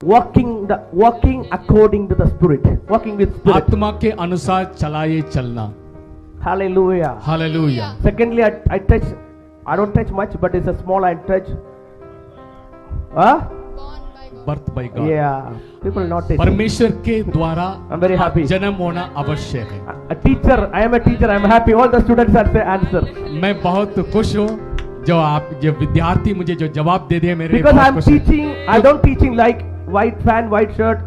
walking according to the Spirit, walking with Spirit. आत्मा के अनुसार चलाए चलना. Hallelujah. Hallelujah. Secondly, I touch. I don't touch much, but it's a small I touch. Huh? Birth by God. Yeah. People not touch. परमेश्वर के द्वारा I'm very happy. जन्म होना आवश्यक है. A teacher. I am a teacher. I'm happy. All the students are say answer. मैं बहुत खुश हूँ जो विद्यार्थी मुझे जो जवाब दे दिए मेरे लिए Because बहुत I'm खुश हूँ. teaching. I don't teaching like white fan, white shirt.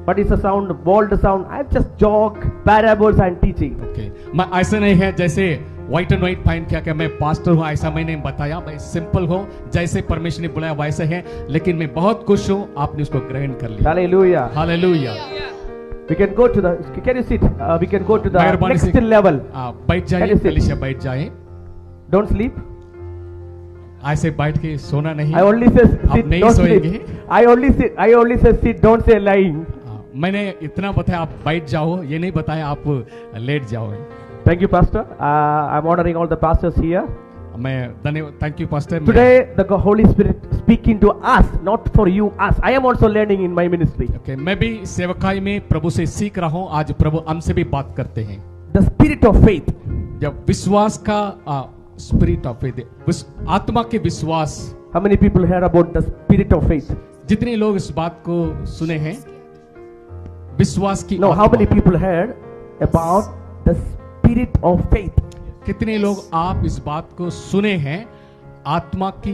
But it's a sound, bold sound. I just joke, parables and teaching. Okay. मैं ऐसा नहीं है जैसे व्हाइट एंड व्हाइट फाइन क्या मैं पास्टर हूँ ऐसा मैंने बताया. मैं सिंपल हूँ जैसे परमेश्वर ने बुलाया वैसे है. लेकिन मैं बहुत खुश हूँ आपने उसको ग्रहण कर लिया. Hallelujah. Hallelujah. We can go to the. Can you sit? We can go to the मेहरबानी next से level. बैठ Can जाइए. you sit? कलीसिया बैठ जाए. Don't sleep. ऐसे बैठ के सोना नहीं. I only say आप sit. नहीं Don't सोएंगे. sleep. I only say sit. Don't say lying. मैंने इतना बताया आप बैठ जाओ. ये नहीं बताया आप लेट जाओ. Thank you, Pastor. I'm honoring all the pastors here. मैं धन्यवाद. Thank you pastor. Today, the Holy Spirit speaking to us, not for you, us. I am also learning in my ministry. Okay, मैं भी सेवकाई में प्रभु से सीख रहा हूँ. आज प्रभु हमसे भी बात करते हैं. The spirit of faith. जब विश्वास का स्पिरिट ऑफ फेथ, आत्मा के विश्वास. How many people heard about the spirit of faith? जितने लोग इस बात को सुने हैं विश्वास की. No, how many people heard about the spirit of faith? कितने लोग आप इस बात को सुने हैं आत्मा की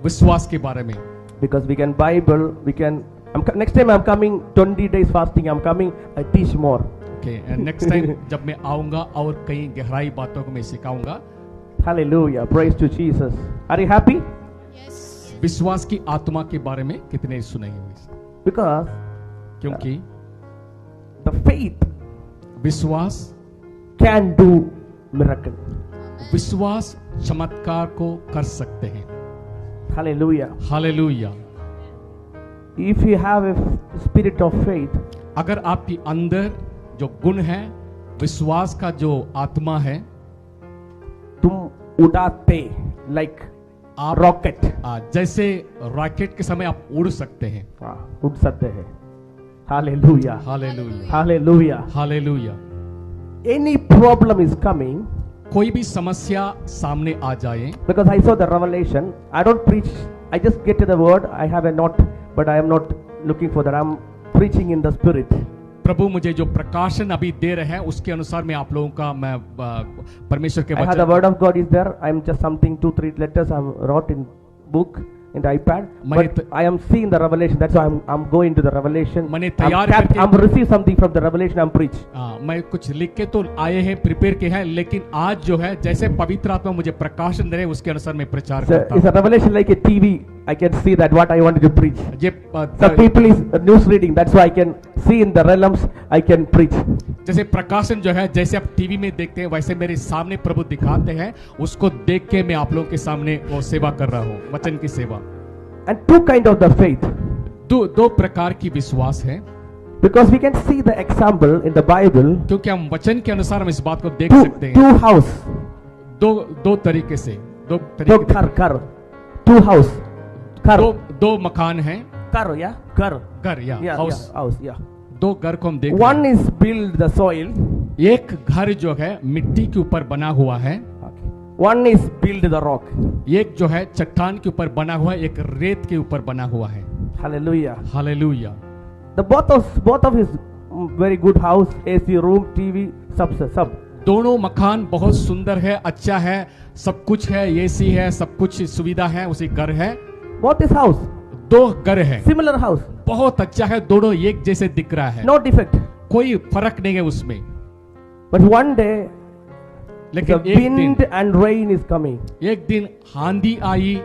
विश्वास के बारे में. Because we can Bible, we can. Next time I'm coming 20 days fasting. I'm coming. I teach more. Okay, next time जब मैं आऊंगा और कई गहराई बातों को मैं सिखाऊंगा. Hallelujah. Praise to Jesus. Are you happy? विश्वास की आत्मा के बारे में कितने सुने हैं. Because क्योंकि the faith विश्वास can do miracle. विश्वास चमत्कार को कर सकते हैं. Hallelujah. Hallelujah. If you have a spirit of faith, अगर आपके अंदर जो गुण है विश्वास का जो आत्मा है तुम उड़ाते like आप rocket. जैसे रॉकेट के समय आप उड़ सकते हैं. उड़ सकते हैं. Hallelujah. Hallelujah. Hallelujah. Hallelujah. Any problem is coming. कोई भी समस्या सामने आ जाए. Because I saw the revelation. I don't preach. I just get to the word. I have a note, but I am not looking for that. I'm preaching in the spirit. प्रभु मुझे जो प्रकाशन अभी दे रहे हैं उसके अनुसार मैं आप लोगों का मैं परमेश्वर के I have the word of God is there. I'm just something 2-3 letters I wrote in book in the iPad. But I am seeing the revelation. That's why I'm going to the revelation. I'm receive something from the revelation. I'm preach. मैं कुछ लिख के तो आए हैं prepare के हैं लेकिन आज जो है जैसे पवित्र आत्मा मुझे प्रकाशन दे रहे उसके अनुसार मैं प्रचार करता हूं. It's a revelation like a TV. I can see that what I wanted to preach. ये Some people is news reading. That's why I can see in the realms. I can preach. जैसे प्रकाशन जो है जैसे आप TV में देखते हैं वैसे मेरे सामने प्रभु दिखाते हैं उसको देख के मैं आप लोगों के सामने वो सेवा कर रहा हूँ वचन की सेवा. And two kind of the faith. दो प्रकार की विश्वास है. Because we can see the example in the Bible. क्योंकि हम वचन के अनुसार हम इस बात को देख सकते हैं. Two house. दो तरीके से दो घर. Two house. घर. दो मकान हैं. घर या घर या house या. दो घर को हम देख. One is build the soil. एक घर जो है मिट्टी के ऊपर बना हुआ है. One is build the rock. एक जो है चट्टान के ऊपर बना हुआ है एक रेत के ऊपर बना हुआ है. Hallelujah. Hallelujah. The both of his very good house, AC room, TV, सब. दोनों मकान बहुत सुंदर है अच्छा है सब कुछ है एसी है सब कुछ सुविधा है उसी घर है. Both is house. दो घर है. Similar house. बहुत अच्छा है दोनों एक जैसे दिख रहा है. No defect. कोई फर्क नहीं है उसमें. But one day लेकिन the wind and rain is coming. एक दिन आंधी आई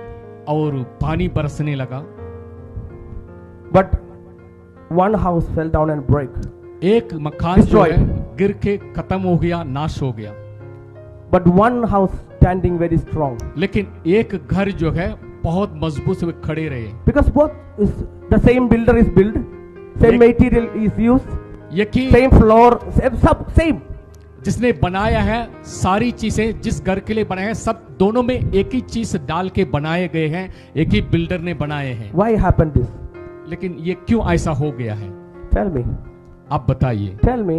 और पानी बरसने लगा. But one house fell down and broke. एक मकान जो है गिर के खत्म हो गया नाश हो गया. But one house standing very strong. लेकिन एक घर जो है बहुत मजबूत से खड़े रहे. Because both is the same builder is built, same material is used, same floor, same. जिसने बनाया है सारी चीजें जिस घर के लिए बनाए हैं सब दोनों में एक ही चीज डाल के बनाए गए हैं एक ही बिल्डर ने बनाए हैं. Why happened this? लेकिन ये क्यों ऐसा हो गया है? Tell me. आप बताइए, Tell me.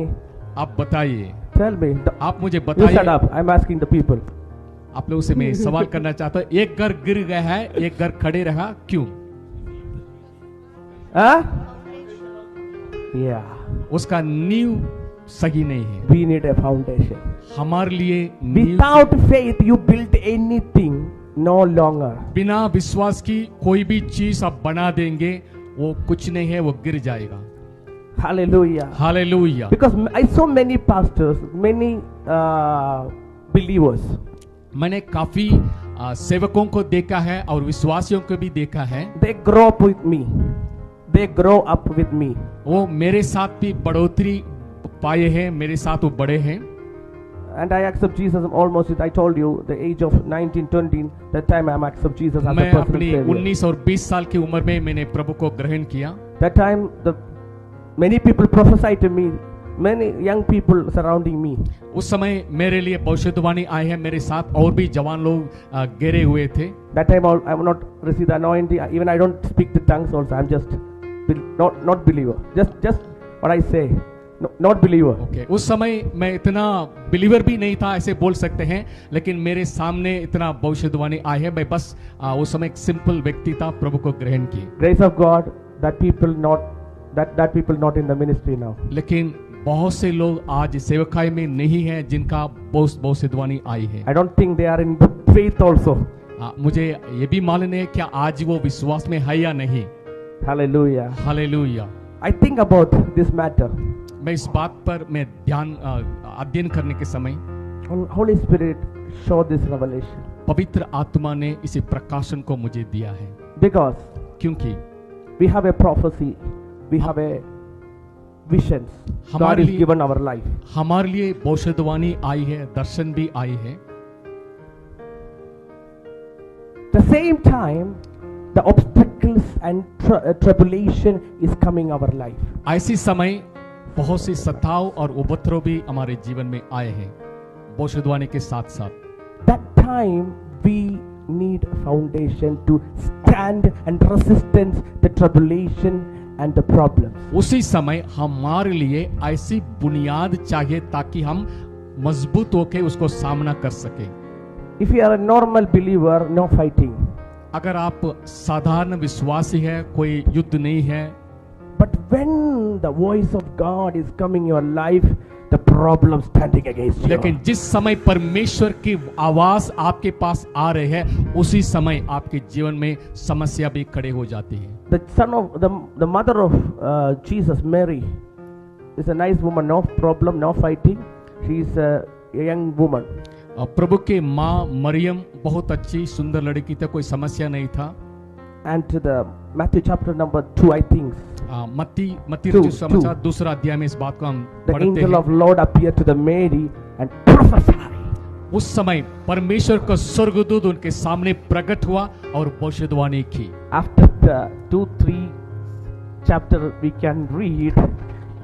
आप बताइए, Tell me. आप मुझे You shut बताइए। up. I'm asking the people. आप लोगों से मैं सवाल करना चाहता हूँ, एक घर गिर गया है, एक घर खड़े रहा, क्यों? Huh? Yeah. उसका नींव सही नहीं है। We need a foundation. हमारे लिए नींव, Without faith, you build anything no longer. बिना विश्वास की कोई भी चीज आप बना देंगे, वो कुछ नहीं है, वो गिर जाएगा। Hallelujah. Hallelujah. Because I saw many pastors, many believers. मैंने काफी सेवकों को देखा है और विश्वासियों को भी देखा है। They grow up with me. They grow up with me. वो मेरे साथ भी बढ़ोतरी पाए हैं, मेरे साथ वो बड़े हैं। And I accept Jesus almost, I told you, the age of 19, 20, that time I accept Jesus as a मैं personal अपनी savior. 19 और 20 साल की उम्र में मैंने प्रभु को ग्रहण किया। That time, many people prophesied to me, many young people surrounding me. उस समय मेरे लिए भविष्यवाणी आए हैं, मेरे साथ और भी जवान लोग घेरे हुए थे। That time I will not receive the anointing. Even I don't speak the tongues also. I'm just not believer. Just what I say, not believer. Okay. उस समय मैं इतना बिलीवर भी नहीं था, ऐसे बोल सकते हैं, लेकिन मेरे सामने इतना भविष्यवाणी आए हैं। मैं बस उस समय एक सिंपल व्यक्ति था, प्रभु को ग्रहण किए। Grace of God, that people not in the ministry now. लेकिन बहुत से लोग आज सेवकाई में नहीं है जिनका भविष्यवाणी आई है। I don't think they are in the faith also. मुझे ये भी मालूम है कि आज वो विश्वास में है या नहीं। Hallelujah. Hallelujah. I think about this matter. मैं इस बात पर मैं अध्ययन करने के समय And Holy Spirit showed this revelation. पवित्र आत्मा ने इस प्रकाशन को मुझे दिया है। Because क्योंकि we have a prophecy, we have a visions. God हमारे is लिए given our life. हमारे लिए भविष्यवाणी आई है, दर्शन भी आई है। The same time, the obstacles and tribulation is coming our life. ऐसी समय बहुत सी सताव और उपद्रव भी हमारे जीवन में आए हैं भविष्यवाणी के साथ साथ। That time we need a foundation to stand and resistance the tribulation and the problems. उसी समय हमारे लिए ऐसी बुनियाद चाहिए ताकि हम मजबूत होकर उसको सामना कर सके। If you are a normal believer, no fighting. अगर आप साधारण विश्वासी है, कोई युद्ध नहीं है। But when the voice of God is coming in your life, the problem standing against you. लेकिन जिस समय परमेश्वर की आवाज आपके पास आ रही है, उसी समय आपके जीवन में समस्या भी खड़े हो जाती है। The son of the mother of Jesus, Mary, is a nice woman, no problem, no fighting. She is a young woman. प्रभु के माँ मरियम बहुत अच्छी सुंदर लड़की थी, कोई समस्या नहीं था। And to the Matthew chapter number 2, I think. मत्ती रचित समाचार दूसरा अध्याय में इस बात को हम The पढ़ते angel हैं। of Lord appeared to the Mary and prophesied. उस समय परमेश्वर का स्वर्गदूत उनके सामने प्रकट हुआ और भविष्यवाणी की। After the 2-3 chapter we can read,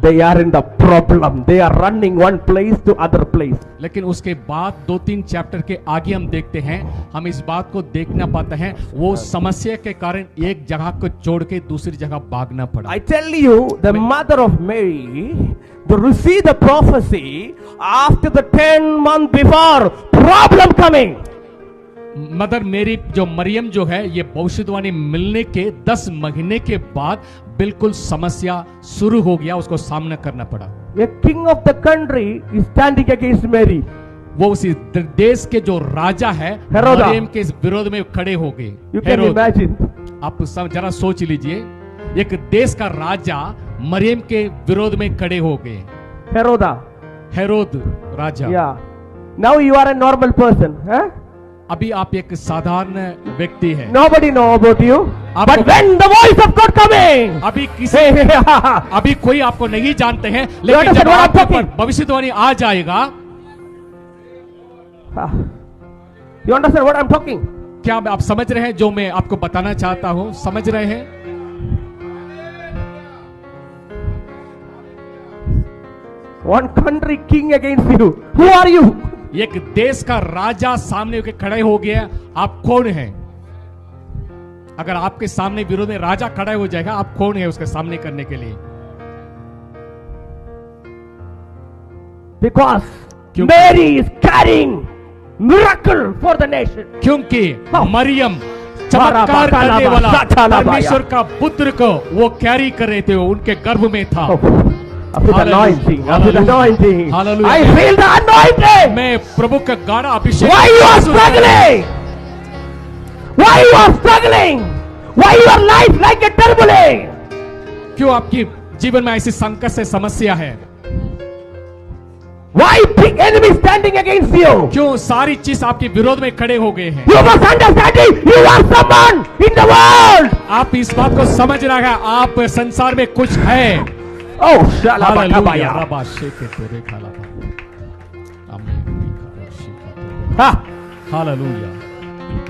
they are in the problem. They are running one place to other place. लेकिन उसके बाद 2-3 चैप्टर के आगे हम देखते हैं, हम इस बात को देखना पाते हैं, वो समस्या के कारण एक जगह को छोड़ के दूसरी जगह भागना पड़ा। I tell you, the mother of Mary, to receive the prophecy after the 10 months before, problem coming. Mother मेरी जो मरियम जो है, ये भविष्यवाणी मिलने के 10 महीने के बाद बिल्कुल समस्या शुरू हो गया, उसको सामना करना पड़ा। A king of the country is standing against Mary. वो उसी देश के जो राजा है हेरोदा, मरियम के विरोध में खड़े हो गए। You can imagine. आप जरा सोच लीजिए, एक देश का राजा मरियम के विरोध में खड़े हो गए। हेरोद राजा। Yeah. Now you are a normal person, huh? अभी आप एक साधारण व्यक्ति हैं। Nobody know about you. But when the voice of God coming, अभी कोई आपको नहीं जानते हैं, लेकिन जब आपके ऊपर भविष्यवाणी आ जाएगा। You understand what I'm talking? क्या आप समझ रहे हैं जो मैं आपको बताना चाहता हूं? समझ रहे हैं? One country king against you. Who are you? एक देश का राजा सामने होकर खड़े हो गया, आप कौन हैं? अगर आपके सामने विरोध में राजा खड़ा हो जाएगा, आप कौन है उसके सामने करने के लिए? Because Mary is carrying miracle for the nation. क्योंकि मरियम चमत्कार करने वाला परमेश्वर का पुत्र को वो कैरी कर रहे थे, वो उनके गर्भ में था। I feel the anointing. I feel the anointing. Hallelujah. I feel the anointing. मैं प्रभु का गाढ़ा अभिषेक। Why you are struggling? Why you are struggling? Why your life like a turbulence? क्यों आपकी जीवन में ऐसी संकट से समस्या है? Why big enemy standing against you? क्यों सारी चीज आपके विरोध में खड़े हो गए हैं? You must understand it. You are someone in the world. आप इस बात को समझ रहा है, आप संसार में कुछ है। Oh, shalabakabaya. Ha. Hallelujah.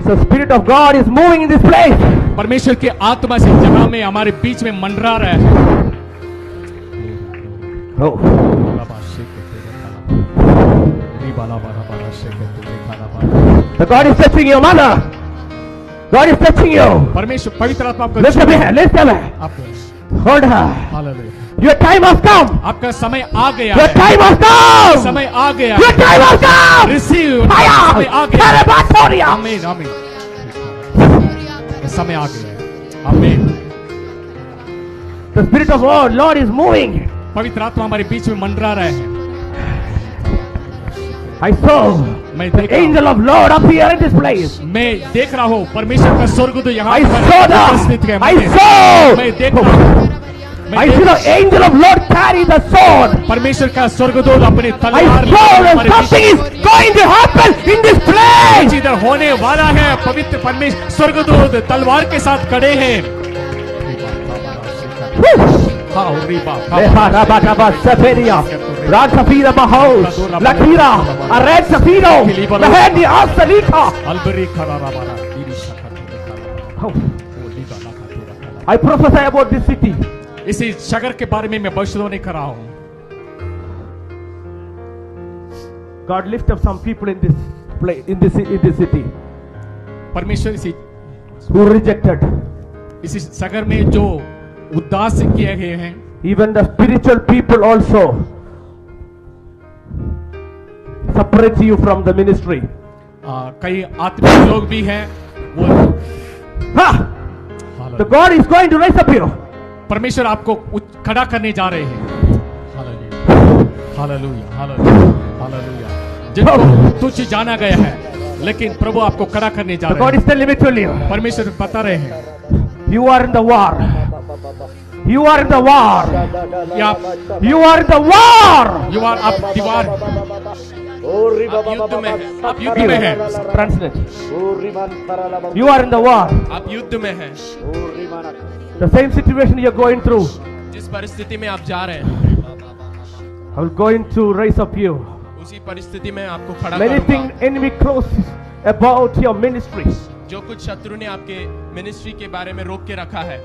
So Spirit of God is moving in this place. परमेश्वर की आत्मा से जगह में हमारे बीच में मंडरा रहा है। Oh. The God is touching your mother. God is touching you. परमेश्वर पवित्र आत्मा आपको Lift up your hand. Lift up your hand. आप Hold her. Hallelujah. Your time has come. आपका समय आ गया Your है। time has come. समय आ गया Your है। time has come. Receive. Fire. समय आ गया है। Terebatoria. आमीन आमीन। समय आ गया है। आमीन। The Spirit of God, Lord is moving. पवित्र आत्मा हमारे बीच में मंडरा रहा है। I saw मैं the देख रहा angel of Lord up here in this place. हूँ, मैं देख रहा हूँ परमेश्वर का स्वर्गदूत यहाँ I पर saw उपस्थित है। the. I saw. मैं देख रहा हूँ। I see the angel of Lord carry the sword. परमेश्वर का स्वर्गदूत अपने I तलवार saw that हमारे बीच something is going to happen in this place. इधर होने वाला है। पवित्र परमेश्वर स्वर्गदूत तलवार के साथ खड़े हैं। हाँ, रीबा, हाँ। Rag Safira Bahos, Lakira, a red Safiro, the Handy Asalika. अलबरी खराराबारा, दीरी Oh, शखा I prophesy about this city. इसी शहर के बारे में मैं भविष्यवाणी कर रहा हूँ। God lift up some people in this place, in this city, परमेश्वर who rejected. इसी शहर में जो उदास किए गए हैं, Even the spiritual people also separate you from the ministry. कई आत्मिक लोग भी हैं, वो The God is going to raise up you. परमेश्वर आपको खड़ा करने जा रहे हैं। Hallelujah, hallelujah, hallelujah. जिनको तुच्छ जाना गया है, लेकिन प्रभु आपको खड़ा करने जा रहे God हैं। is telling me to you. परमेश्वर बता रहे हैं, You are in the war. You are in the war. You are in the war. You are आप दीवार, आप युद्ध में हैं, आप युद्ध में हैं। Translate. You are in the war. आप युद्ध में हैं। The same situation you're going through. जिस परिस्थिति में आप जा रहे हैं, I will going to raise up you. उसी परिस्थिति में आपको खड़ा Many करूंगा। things enemy close about your ministry. जो कुछ शत्रु ने आपके मिनिस्ट्री के बारे में रोक के रखा है,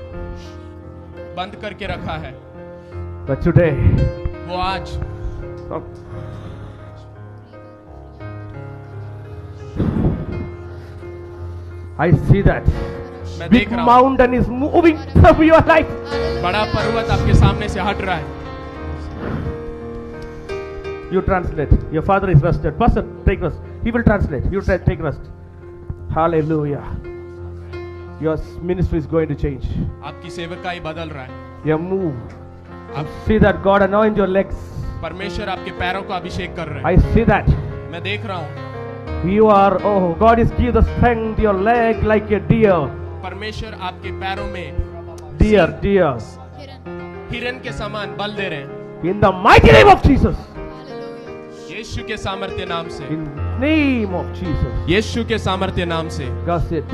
बंद करके रखा है, But today, वो आज I see that मैं big देख रहा हूँ, mountain is moving through your life. बड़ा पर्वत आपके सामने से हट रहा है। You translate. Your father is rested. Pastor, take rest. He will translate. You take rest. Hallelujah. Your ministry is going to change. आपकी सेवकाई बदल रहा है। You move. I see that God anoint your legs. परमेश्वर आपके पैरों को अभिषेक कर रहे हैं। I see that. मैं देख रहा हूँ, You are, oh, God is give the strength your leg like a deer. परमेश्वर आपके पैरों में Deer. हिरन के समान बल दे रहे हैं। In the mighty name of Jesus. यीशु के सामर्थ्य नाम से, In name of Jesus. यीशु के सामर्थ्य नाम से That's it.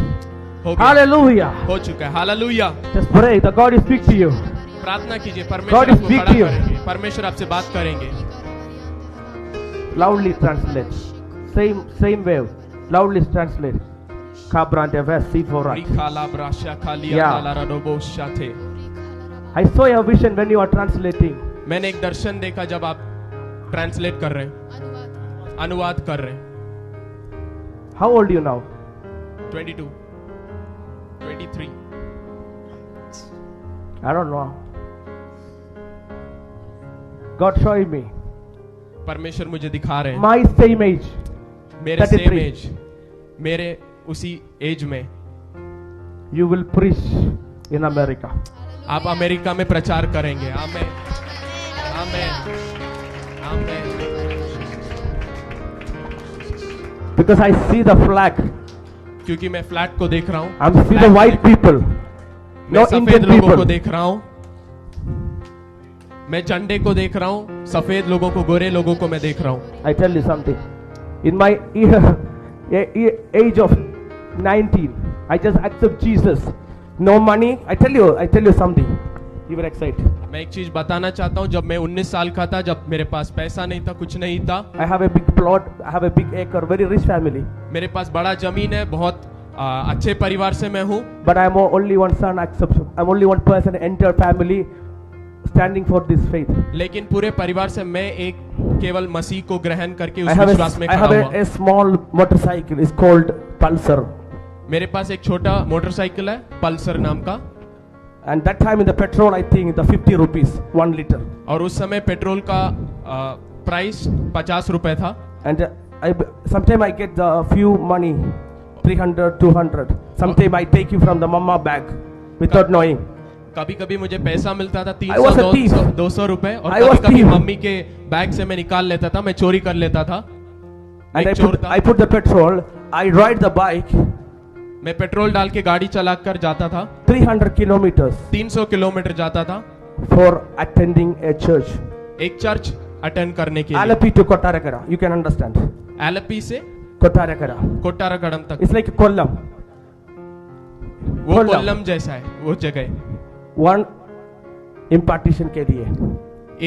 हो गया, Hallelujah. हो चुका है। Hallelujah. Just pray. The God will speak to you. प्रार्थना कीजिए, God परमेश्वर is आपको speak खड़ा to you. करेंगे, परमेश्वर आपसे बात करेंगे। Loudly translate. Same wave. Loudly translate. Kabrante vesi forat. लिखाला ब्राशा खालिया Yeah. काला रडोबो शाथे। I saw your vision when you are translating. मैंने एक दर्शन देखा जब आप ट्रांसलेट कर रहे हैं, अनुवाद कर रहे हैं। How old are you now? 22, 22, 33. I don't know. God showing me परमेश्वर मुझे दिखा रहे हैं my same age. मेरे सेम 33. एज, मेरे उसी एज में You will preach in America. आप अमेरिका में प्रचार करेंगे। आमेन, आमेन, आमेन। Because I see the flag. क्योंकि मैं फ्लैट को देख रहा हूँ, I see the white people. मैं No सफेद Indian लोगों को people. देख रहा हूँ, मैं झंडे को देख रहा हूँ, सफेद लोगों को, गोरे लोगों को मैं देख रहा हूँ। I tell you something. In my age of 19, I just accept Jesus. No money. I tell you something. You were excited. मैं एक चीज बताना चाहता हूँ, जब मैं 19 साल का था, जब मेरे पास पैसा नहीं था, कुछ नहीं था, I have a big plot. I have a big acre. Very rich family. मेरे पास बड़ा जमीन है, बहुत अच्छे परिवार से मैं हूँ, But I'm only one son. I'm only one person. Entire family standing for this faith. लेकिन पूरे परिवार से मैं एक केवल मसीह को ग्रहण करके I उस have विश्वास में I खड़ा have हुआ। a small motorcycle. It's called Pulsar. मेरे पास एक छोटा मोटरसाइकिल है, पल्सर नाम का, And that time in the petrol, I think the 50 rupees 1 liter. और उस समय पेट्रोल का प्राइस 50 रुपए था। And sometimes I get the few money, 300, 200. Sometimes I take you from the mama bag without knowing. कभी कभी मुझे पैसा मिलता था I was a 300, thief. 200 रुपए, और I कभी was कभी thief. मम्मी के बैग से मैं निकाल लेता था, मैं चोरी कर लेता था। मैं And एक चोर था। I put the petrol. I ride the bike मैं पेट्रोल डाल के गाड़ी चलाकर जाता था, 300 kilometers 300 किलोमीटर जाता था for attending a church. एक चर्च अटेंड करने के लिए। Alapi to Kottarakara. You can understand. LP से Kottarakara. कोट्टारागढ़म तक, It's like Kollam. वो कोल्लम। कोल्लम जैसा है वो जगह। One impartition के लिए.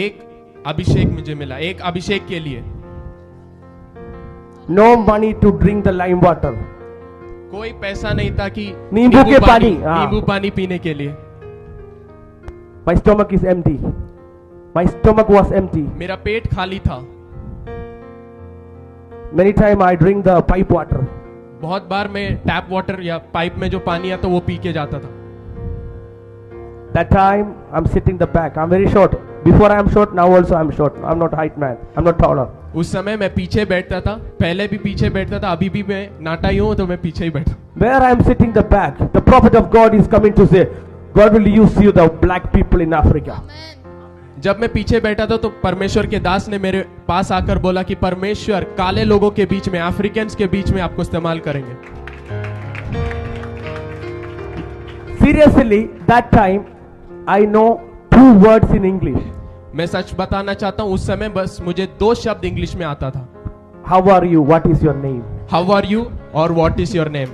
एक अभिषेक मुझे मिला, एक अभिषेक के लिए। No money to drink the lime water. कोई पैसा नहीं था कि नींबू के पानी, हाँ। नींबू पानी पीने के लिए। My stomach is empty. My stomach was empty. मेरा पेट खाली था। Many times I drink the pipe water. बहुत बार मैं टैप वाटर या पाइप में जो पानी आता वो पी के जाता था। That time I'm sitting the back. I'm very short. Before I am short, now also I'm short. I'm not height man. I'm not taller. उस समय मैं पीछे बैठता था, पहले भी पीछे बैठता था, अभी भी मैं नाटा ही हूँ तो मैं पीछे ही बैठा। Where I am sitting the back, the prophet of God is coming to say, God will use you, the black people in Africa. जब मैं पीछे बैठा था तो परमेश्वर के दास ने मेरे पास आकर बोला कि परमेश्वर काले लोगों के बीच में, अफ्रीकन्स के बीच में आपको इस्तेमाल करेंगे। Seriously, that time I know 2 words in English. मैं सच बताना चाहता हूँ, उस समय बस मुझे 2 शब्द इंग्लिश में आता था, How are you? What is your name? How are you और what is your name.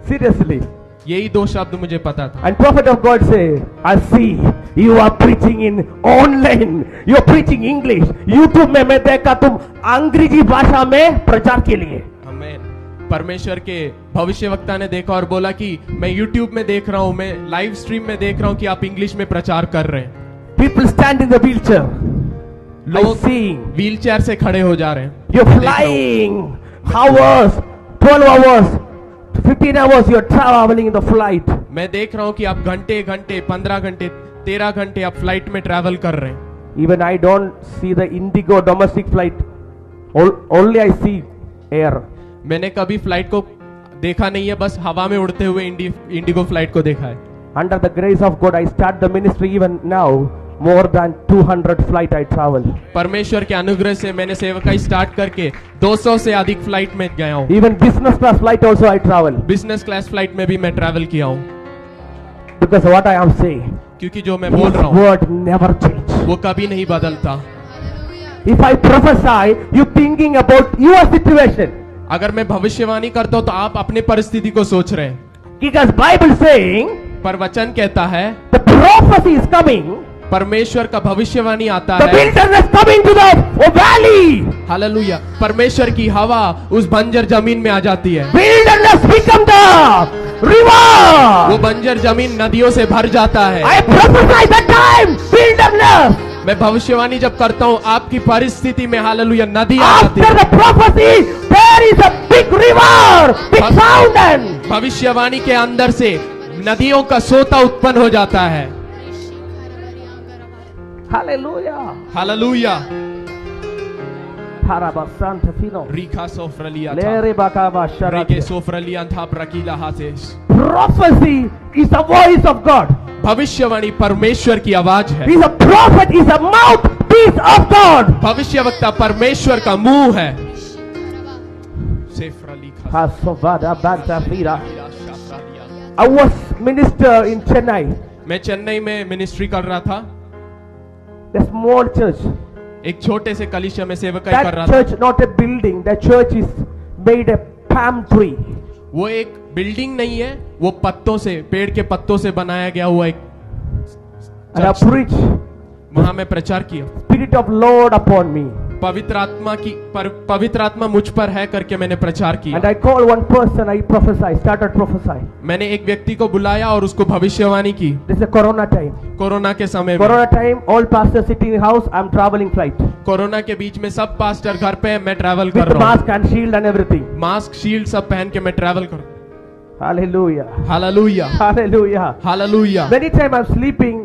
Seriously. यही 2 शब्द मुझे पता था। And prophet of God say, I see you are preaching in online. You are preaching English. YouTube में मैं देखा तुम अंग्रेजी भाषा में प्रचार के लिए। आमीन। परमेश्वर के भविष्यवक्ता ने देखा और बोला कि मैं YouTube में देख रहा हूँ, मैं लाइव स्ट्रीम में देख रहा हूँ कि आप इंग्लिश में प्रचार कर रहे हैं। People stand in the wheelchair. I लोग see. व्हील चेयर से खड़े हो जा रहे हैं। You're देख रहा हूं। flying hours, 12 hours, 15 hours. You're traveling in the flight. मैं देख रहा हूँ कि आप घंटे घंटे, 15 घंटे, 13 घंटे आप फ्लाइट में ट्रैवल कर रहे हैं। Even I don't see the Indigo domestic flight. Only I see air. मैंने कभी फ्लाइट को देखा नहीं है, बस हवा में उड़ते हुए इंडिगो फ्लाइट को देखा है। Under the grace of God, I start the ministry even now. More than 200 flight I travel. परमेश्वर के अनुग्रह से मैंने सेवकाई स्टार्ट करके 200 से अधिक फ्लाइट में गया हूँ। Even business class flight also I travel. Business class flight में भी मैं ट्रैवल किया हूँ। Because what I am saying, क्योंकि जो मैं बोल His रहा हूँ word never change. वो कभी नहीं बदलता। If I prophesy, you thinking about your situation. अगर मैं भविष्यवाणी करता हूँ तो आप अपनी परिस्थिति को सोच रहे हैं, Because Bible saying पर वचन कहता है the prophecy is coming. परमेश्वर का भविष्यवाणी आता The है। wilderness coming to the valley. Hallelujah. परमेश्वर की हवा उस बंजर जमीन में आ जाती है। Wilderness become the river. वो बंजर जमीन नदियों से भर जाता है। I prophesy that time wilderness. मैं भविष्यवाणी जब करता हूँ आपकी परिस्थिति में हालेलुया नदी आ जाती After है। the prophecy, there is a big river, big fountain. भविष्यवाणी के अंदर से नदियों का सोता उत्पन्न हो जाता है। Hallelujah. हालेलुया। Parabasanta fino. रीखा सोफ्रलिया था, Lere bakaba रीके sharate. सोफ्रलिया था प्रकीला हाथेश। Prophecy is the voice of God. भविष्यवाणी परमेश्वर की आवाज है। He's a prophet, he's a mouthpiece of God. भविष्यवक्ता परमेश्वर का मुंह है। सेफ्रली खा- Hasovada banta fira. I was minister in Chennai, मैं चेन्नई में मिनिस्ट्री कर रहा था। a small church. एक छोटे से कलीसिया में सेवकाई कर That रहा था। church, not a building. That church is made a palm tree. वो एक बिल्डिंग नहीं है, वो पत्तों से, पेड़ के पत्तों से बनाया गया हुआ एक And I चर्च। preached वहां मैं प्रचार किया। Spirit of Lord upon me. पवित्र आत्मा मुझ पर है करके मैंने प्रचार किया। And I called one person, I prophesied, started prophesying. मैंने एक व्यक्ति को बुलाया और उसको भविष्यवाणी की। This is a Corona time. Corona के समय में, Corona time, all pastors sitting in house, I'm traveling flight. Corona के बीच में सब पास्टर घर पे हैं, मैं ट्रैवल कर With रहा हूँ। mask and shield and everything. Mask, shield सब पहन के मैं ट्रैवल कर। Hallelujah. Hallelujah, Hallelujah. Hallelujah. Many times I'm sleeping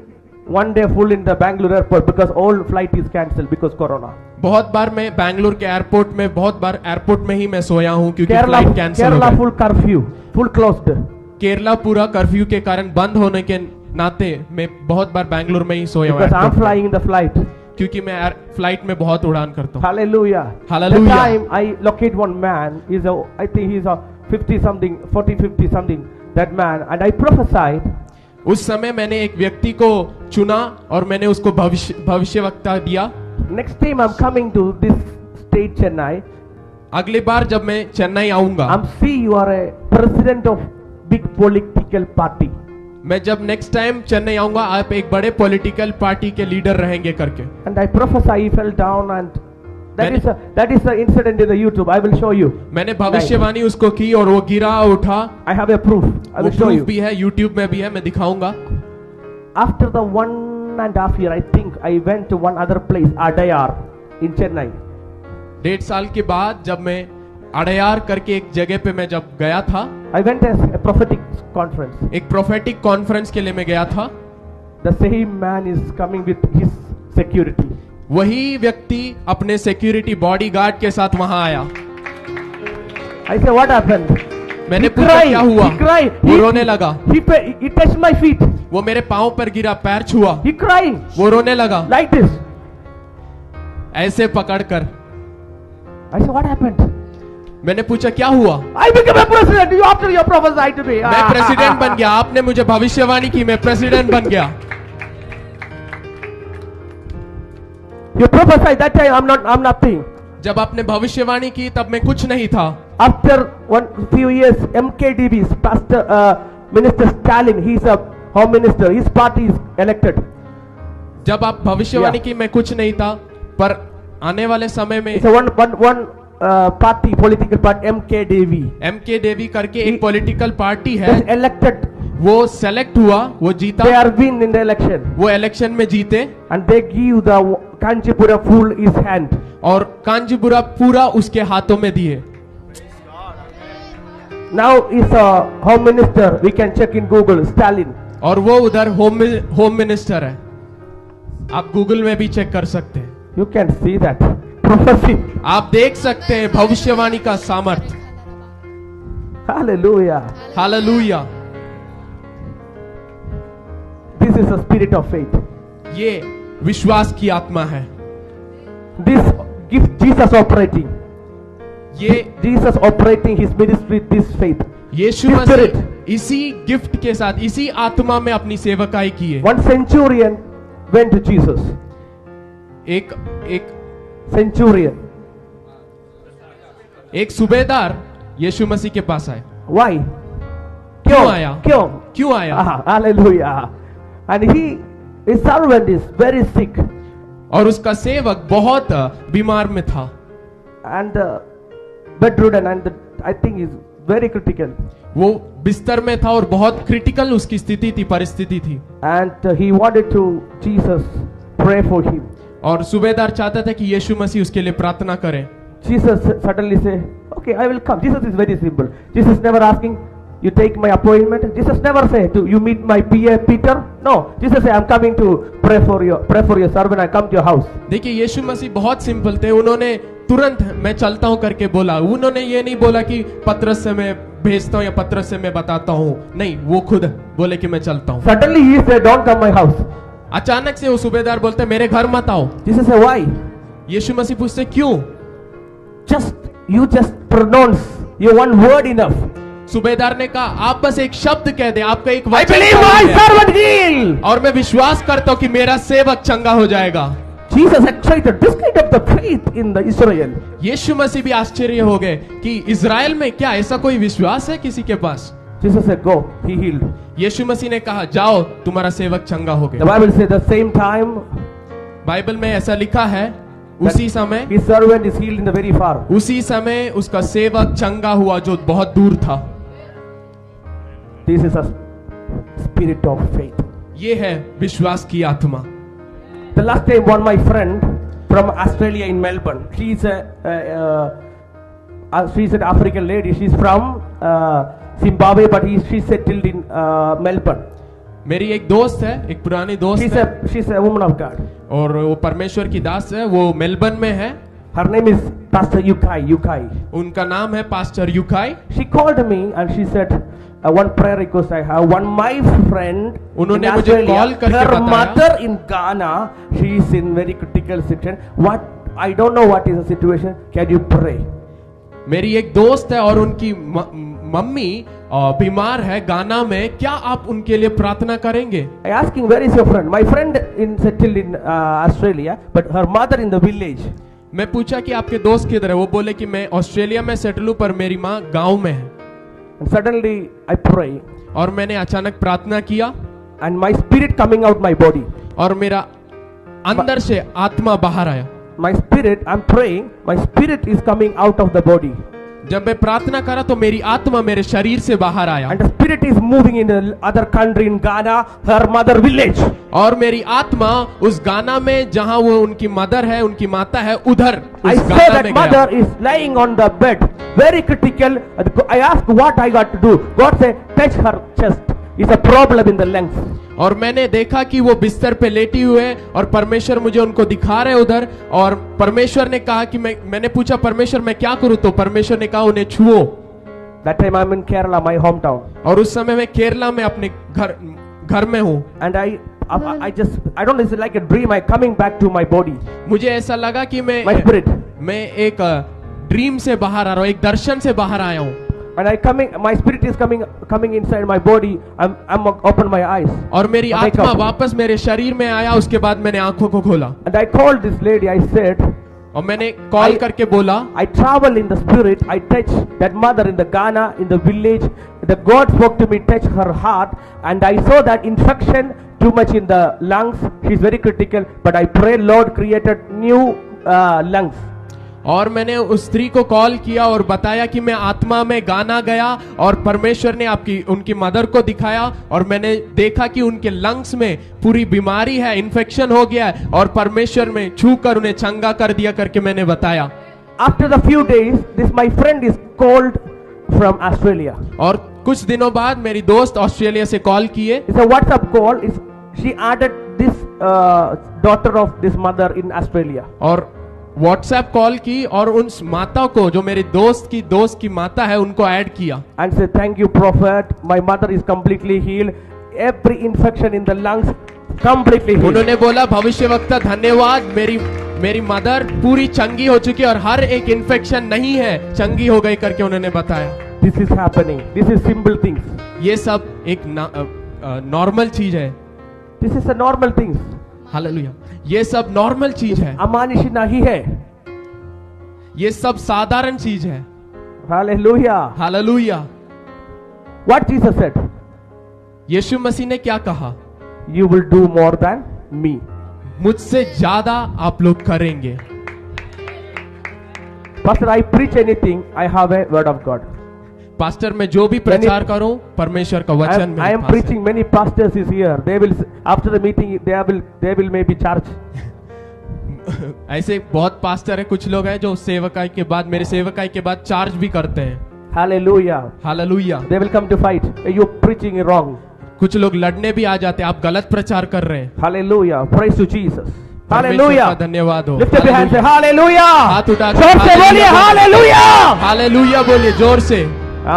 one day full in the Bangalore airport because all flight is cancelled because Corona. बहुत बार मैं बैंगलोर के एयरपोर्ट में, बहुत बार एयरपोर्ट में ही मैं सोया हूँ क्योंकि Kerala, फ्लाइट कैंसिल हो Kerala गई। full curfew, full closed. Kerala पूरा कर्फ्यू के कारण बंद होने के नाते मैं बहुत बार बैंगलोर में ही सोया हूँ Because I'm एयरपोर्ट में। flying in the flight. क्योंकि मैं फ्लाइट में बहुत उड़ान करता हूँ। Hallelujah. Hallelujah. That time I locate one man. I think he's a 50 something, 40, 50 something. That man, and I prophesied. उस समय मैंने एक व्यक्ति को चुना और मैंने उसको भविष्यवक्ता दिया। Next time I'm coming to this state, Chennai. अगली बार जब मैं चेन्नई आऊंगा, I'm see you are a president of big political party. मैं जब नेक्स्ट टाइम चेन्नई आऊंगा, आप एक बड़े पॉलिटिकल पार्टी के लीडर रहेंगे करके। And I prophesy he fell down, and that is the incident in the YouTube. I will show you. मैंने भविष्यवाणी उसको की और वो गिरा उठा। I have a proof. I वो will show प्रूफ you. भी है, यूट्यूब में भी है, मैं दिखाऊंगा। After the 1.5 year, I think I went to one other place, Adayar, in Chennai. 1.5 साल के बाद जब मैं अड़यार करके एक जगह पे मैं जब गया था, I went as a prophetic conference. एक प्रोफेटिक कॉन्फ्रेंस के लिए मैं गया था। The same man is coming with his security. वही व्यक्ति अपने सिक्योरिटी बॉडीगार्ड के साथ वहां आया। I say, what happened? मैंने He पूछा cried. क्या हुआ? He cried. वो रोने लगा। He touched my feet. वो मेरे पांव पर गिरा, पैर छुआ, He crying वो रोने लगा like this. ऐसे पकड़कर। I said, what happened? मैंने पूछा क्या हुआ? I became a president. You after you prophesied to me. मैं प्रेसिडेंट बन गया, आपने मुझे भविष्यवाणी की, मैं प्रेसिडेंट बन गया। You prophesied that time. I'm nothing. जब आपने भविष्यवाणी की तब मैं कुछ नहीं था। After few years, MKDB's Minister Stalin, he's a home minister. His party is elected. जब आप भविष्यवाणी की मैं कुछ नहीं था, पर आने वाले समय में It's a one party, political party, MKDB. MK देवी करके एक पॉलिटिकल पार्टी है, Is elected. वो सेलेक्ट हुआ, वो जीता, They are win in the election, वो इलेक्शन में जीते and they give the Kanchipura full his hand. और कांजीपुरा पूरा उसके हाथों में दिए। Now is a home minister. We can check in Google. Stalin. और वो उधर होम मिनिस्टर है, आप गूगल में भी चेक कर सकते हैं। You can see that prophecy. आप देख सकते हैं भविष्यवाणी का सामर्थ्य। Hallelujah. Hallelujah. This is a spirit of faith. ये विश्वास की आत्मा है। This gift Jesus operating. ये Jesus operating his ministry with this faith. Yeshu This Masih spirit. इसी गिफ्ट के साथ, इसी आत्मा में अपनी सेवकाई की है। One centurion went to Jesus. एक Centurion. एक सुबेदार यीशु मसीह के पास आए। Why? क्यों आया? क्यों आया? Hallelujah. And his servant is very sick. और उसका सेवक बहुत बीमार में था, And bedridden, and I think is very critical. वो बिस्तर में था और बहुत क्रिटिकल उसकी स्थिति थी, परिस्थिति थी। And he wanted to Jesus pray for him. और सुबेदार चाहता था कि यीशु मसीह उसके लिए प्रार्थना करें। Jesus suddenly say, okay, I will come. Jesus is very simple. Jesus never asking, you take my appointment. Jesus never say to you meet my PA Peter. No, Jesus say I'm coming to pray for your servant. I come to your house. देखिए यीशु मसीह बहुत simple थे, उन्होंने तुरंत मैं चलता हूं करके बोला। उन्होंने ये नहीं बोला कि पत्रस से मैं भेजता हूं या पत्रस से मैं बताता हूं, नहीं, वो खुद बोले कि मैं चलता हूं। Suddenly he said, "Don't come my house." अचानक से वो सूबेदार बोलते मेरे घर मत आओ। Jesus say, "Why?" यीशु मसीह पूछते क्यों? You just pronounce your one word enough. सूबेदार ने कहा आप बस एक शब्द कह दे, आपका एक I वचन believe काफी my है। servant healed. और मैं विश्वास करता हूं कि मेरा सेवक चंगा हो जाएगा। Jesus excited this kind of the faith in the Israel. यीशु मसीह भी आश्चर्य हो गए कि इज़राइल में क्या ऐसा कोई विश्वास है किसी के पास? Jesus said, "Go." He healed. यीशु मसीह ने कहा जाओ तुम्हारा सेवक चंगा हो The गया। Bible says the same time Bible में ऐसा लिखा है उसी समय his servant is healed in the very far. उसी समय उसका सेवक चंगा हुआ जो बहुत दूर था। This is a spirit of faith. ये है विश्वास की आत्मा। The last time one my friend from Australia in Melbourne. She's an African lady. She's from Zimbabwe, but she's settled in Melbourne. मेरी एक दोस्त है, एक पुरानी दोस्त है, She's a woman of God. और वो परमेश्वर की दास है, वो मेलबर्न में है। Her name is Pastor Yukai. उनका नाम है pastor युकाई। She called me and she said, one prayer request I have. One my friend in उन्होंने मुझे कॉल Australia, करके her बताया। mother in Ghana, she is in very critical situation. I don't know what is the situation. Can you pray? मेरी एक दोस्त है और उनकी मम्मी बीमार है गाना में, क्या आप उनके लिए प्रार्थना करेंगे? I asking where is your friend? My friend in settled in Australia, but her mother in the village. मैं पूछा कि आपके दोस्त किधर है? वो बोले कि मैं ऑस्ट्रेलिया में सेटल हूं पर मेरी माँ गांव में है। And suddenly I pray, और मैंने अचानक प्रार्थना किया and my spirit coming out my body. और मेरा अंदर से आत्मा बाहर आया। My spirit, I'm praying. My spirit is coming out of the body. जब मैं प्रार्थना करा तो मेरी आत्मा मेरे शरीर से बाहर आया And the spirit is moving in the other country in Ghana, her mother village. और मेरी आत्मा उस गाना में जहां वो उनकी मदर है, उनकी माता है, उधर I उस saw गाना that में mother गया। is lying on the bed, very critical. I asked what I got to do. God said, touch her chest. It's a problem in the lungs. और मैंने देखा कि वो बिस्तर पे लेटी हुए और परमेश्वर मुझे उनको दिखा रहे उधर, और परमेश्वर ने कहा कि मैंने पूछा परमेश्वर मैं क्या करूं, तो परमेश्वर ने कहा उन्हें छुओ। That time I'm in Kerala, my hometown. और उस समय मैं केरला में अपने घर में हूँ। And I don't know, it's like a dream. I coming back to my body. मुझे ऐसा लगा कि My spirit. मैं एक ड्रीम से बाहर आ रहा हूँ, एक दर्शन से बाहर आया हूँ। And my spirit is coming inside my body. I'm open my eyes. और मेरी आत्मा वापस मेरे शरीर में आया, उसके बाद मैंने आंखों को खोला। And I called this lady. I said, और मैंने कॉल करके बोला, I travel in the spirit. I touch that mother in the Ghana, in the village. The God spoke to me, touch her heart, and I saw that infection too much in the lungs. She's very critical. But I pray, Lord, created new lungs. और मैंने उस स्त्री को call किया और बताया कि मैं आत्मा में गाना गया और परमेश्वर ने उनकी मदर को दिखाया, और मैंने देखा कि उनके लंग्स में पूरी बीमारी है, इन्फेक्शन हो गया है, और परमेश्वर में छू कर उन्हें चंगा कर दिया करके मैंने बताया। After the few days, this my friend is called from Australia. और कुछ दिनों बाद मेरी दोस्त ऑस्ट्रेलिया से कॉल किए। It's a WhatsApp call. She added this daughter of this mother in Australia. और व्हाट्सएप कॉल की और उस माता को, जो मेरी दोस्त की माता है, उनको ऐड किया। And said, thank you prophet, my mother is completely healed. Every infection in the lungs completely healed. उन्होंने बोला भविष्यवक्ता धन्यवाद, मेरी मदर पूरी चंगी हो चुकी है और हर एक इन्फेक्शन नहीं है, चंगी हो गई करके उन्होंने बताया। This is happening. This is simple things. ये सब एक नॉर्मल चीज है। This is a normal things. Hallelujah, ये सब नॉर्मल चीज है, अमानुषी नहीं है। ये सब साधारण चीज है। Hallelujah. Hallelujah. What Jesus said? यीशु मसीह ने क्या कहा? You will do more than me. मुझसे ज्यादा आप लोग करेंगे। Pastor, I preach anything, I have a word of God. Pastor मैं जो भी प्रचार करूं परमेश्वर का वचन में। I am preaching. Many pastors is here. They will after the meeting they will maybe charge. ऐसे बहुत पास्टर है, कुछ लोग हैं जो सेवकाई के बाद, मेरे सेवकाई के बाद चार्ज भी करते हैं। Hallelujah. Hallelujah. They will come to fight. You're preaching wrong. कुछ लोग लड़ने भी आ जाते हैं, आप गलत प्रचार कर रहे हैं। Hallelujah. Praise to Jesus. परमेश्वर का Hallelujah. धन्यवाद हो। Lift up your hands. Say Hallelujah. हाथ उठाकर जोर से बोलिए Hallelujah. हालेलुया बोलिए जोर से।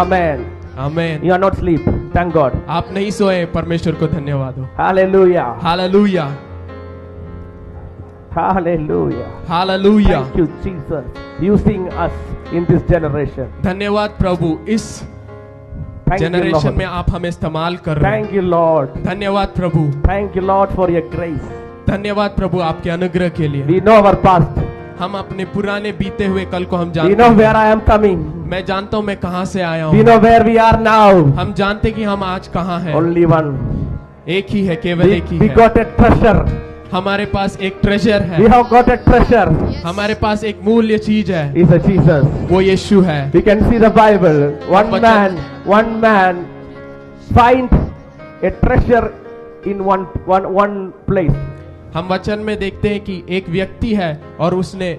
Amen. Amen. You are not asleep. Thank God. आप नहीं सोए, परमेश्वर को धन्यवाद हो। Hallelujah. Hallelujah Hallelujah. Hallelujah. Thank you, Jesus, using us in this generation. धन्यवाद प्रभु, इस Thank you, जनरेशन Lord. में आप हमें इस्तेमाल कर रहे हैं। Thank you, Lord. धन्यवाद प्रभु, Thank you, Lord, for your grace. धन्यवाद प्रभु आपके अनुग्रह के लिए। We know our past. हम अपने पुराने बीते हुए कल को हम We जानते know हैं। where I am coming. मैं जानता हूँ मैं कहाँ से आया We हूँ। know where we are now. हम जानते कि हम आज कहाँ हैं। Only one. एक ही है, केवल एक ही We है। got a treasure. हमारे पास एक ट्रेजर We है, have got a treasure. हमारे पास एक मूल्य चीज है, Is a Jesus. वो यीशु है। We can see the Bible. One man find a treasure in one place. हम वचन में देखते हैं कि एक व्यक्ति है और उसने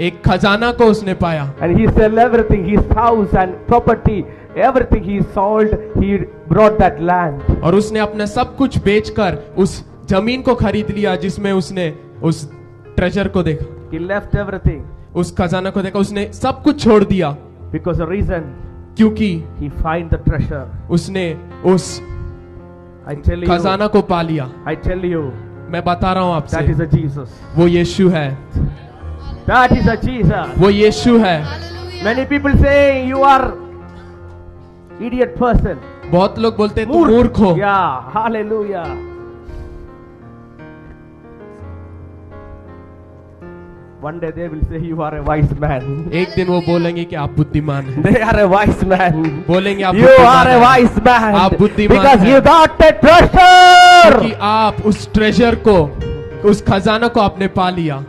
एक खजाना को उसने पाया And he sell everything, his house and property, everything he sold, he brought that land. और उसने अपना सब कुछ बेचकर उस जमीन को खरीद लिया जिसमें उसने उस ट्रेजर को देखा, He left everything उस खजाना को देखा, उसने सब कुछ छोड़ दिया because the reason क्योंकि he find the treasure. उसने उस I tell you, खजाना को पा लिया। I tell you, मैं बता रहा हूँ that is आपसे, a Jesus. वो यीशु है, That is a Jesus. वो यीशु है। Many people say you are idiot person. बहुत लोग बोलते हैं तुम मूर्ख हो। Yeah, hallelujah. One day they will say you are a wise man. एक दिन वो बोलेंगे कि आप बुद्धिमान हैं, They are a wise man. बोलेंगे आप You are बुद्धिमान a हैं। wise man. आप बुद्धिमान Because हैं। you got a क्योंकि treasure. आप उस ट्रेजर को, उस खजाना को आपने पा लिया।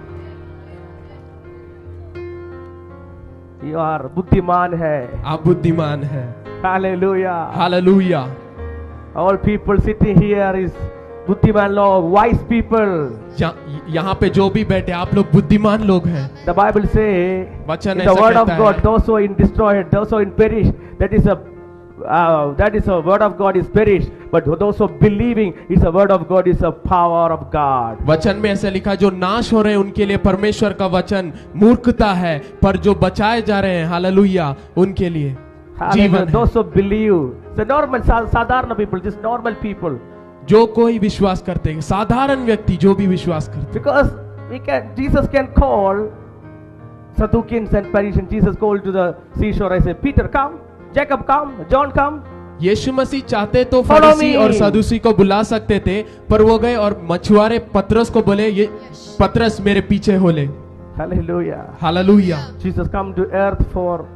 You are बुद्धिमान है. आप बुद्धिमान हैं। Hallelujah. Hallelujah. All people sitting here is बुद्धिमान लोग, wise people. यहाँ पे जो भी बैठे आप लोग बुद्धिमान लोग हैं। The Bible say वचन in the ऐसा word of कहता God, है। those who are in destroyed, those who are in perish, that is a word of God is perished, but those who are believing, it's a word of God, is a power of God. वचन में ऐसा लिखा, जो नाश हो रहे हैं उनके लिए परमेश्वर का वचन मूर्खता है, पर जो बचाए जा रहे हैं हालेलुया उनके लिए Hallelujah. जीवन है। Those who believe, the normal साधारण people, just normal people, जो कोई विश्वास करते हैं, साधारण व्यक्ति जो भी विश्वास करते because Jesus can call Sadduceans and Parisians. Jesus called to the seashore. I said, Peter, come. Jacob, come. John, come. हैं। यीशु मसीह चाहते तो Follow फरीसी me. और सदूसी को बुला सकते थे, पर वो गए और मछुआरे पतरस को बोले, ये पतरस मेरे पीछे हो ले। Hallelujah. Hallelujah. Jesus come to earth for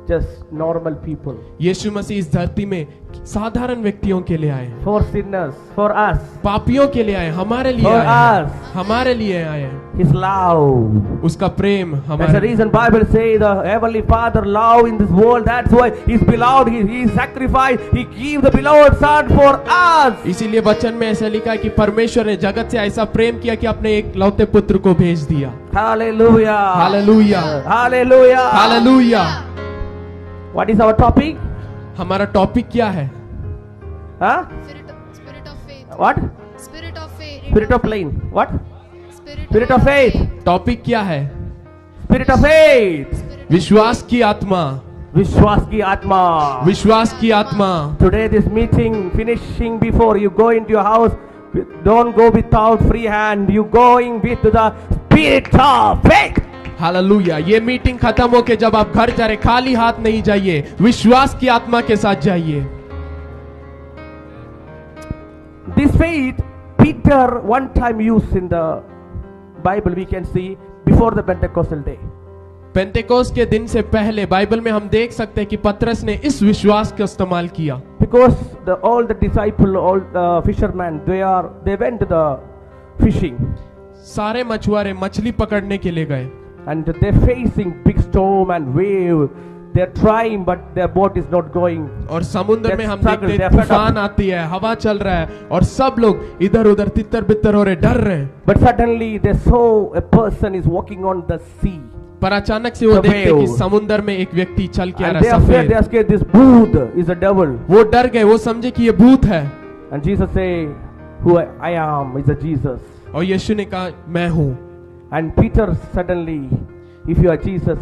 just normal people, यीशु मसीह इस धरती में साधारण व्यक्तियों के लिए आए, for sinners, for us, पापियों के लिए आए, हमारे लिए for आए हैं, us. हमारे लिए आए हैं। His love. उसका प्रेम That's the हमारे, reason Bible say the heavenly Father love in this world. That's why His beloved, He sacrificed, He gave the beloved Son for us. इसीलिए वचन में ऐसा लिखा है कि परमेश्वर ने जगत से ऐसा प्रेम किया कि अपने एक लौते पुत्र को भेज दिया। Hallelujah. Hallelujah. Hallelujah. Hallelujah. What is our topic? हमारा टॉपिक क्या है? Huh? Spirit of faith. What? Spirit of faith. Spirit of plain. What? Spirit Spirit of faith. Topic क्या है? Spirit of faith. विश्वास की आत्मा, विश्वास की आत्मा. विश्वास की आत्मा। Today this meeting finishing before you go into your house, don't go without free hand. You going with the spirit of faith. Hallelujah. ये मीटिंग खत्म होके जब आप घर जा रहे, खाली हाथ नहीं जाइए, विश्वास की आत्मा के साथ जाइए। This faith, Peter one time used in the Bible, we can see before the Pentecostal day. पेंतेकोस्त के दिन से पहले बाइबल में हम देख सकते हैं कि पतरस ने इस विश्वास का इस्तेमाल किया, Because all the disciples, all the fishermen, they went to the fishing सारे मछुआरे मछली पकड़ने के लिए गए and they're facing big storm and wave. They're trying, but their boat is not going. और समुद्र में हम Struggle, देखते हैं they're fed up. तूफान आती है, हवा चल रहा है और सब लोग इधर उधर तितर बितर हो रहे, डर रहे हैं। But suddenly they saw a person is walking on the sea. पर अचानक से वो The देखते wave. कि समुद्र में एक व्यक्ति चल के आ And रहा they है are scared, सफेद। they are scared, this booth is a devil. वो डर गए, वो समझे कि ये भूत है। And Jesus say, who I am is a Jesus. और यीशु ने कहा मैं हूँ। And Peter suddenly, if you are Jesus,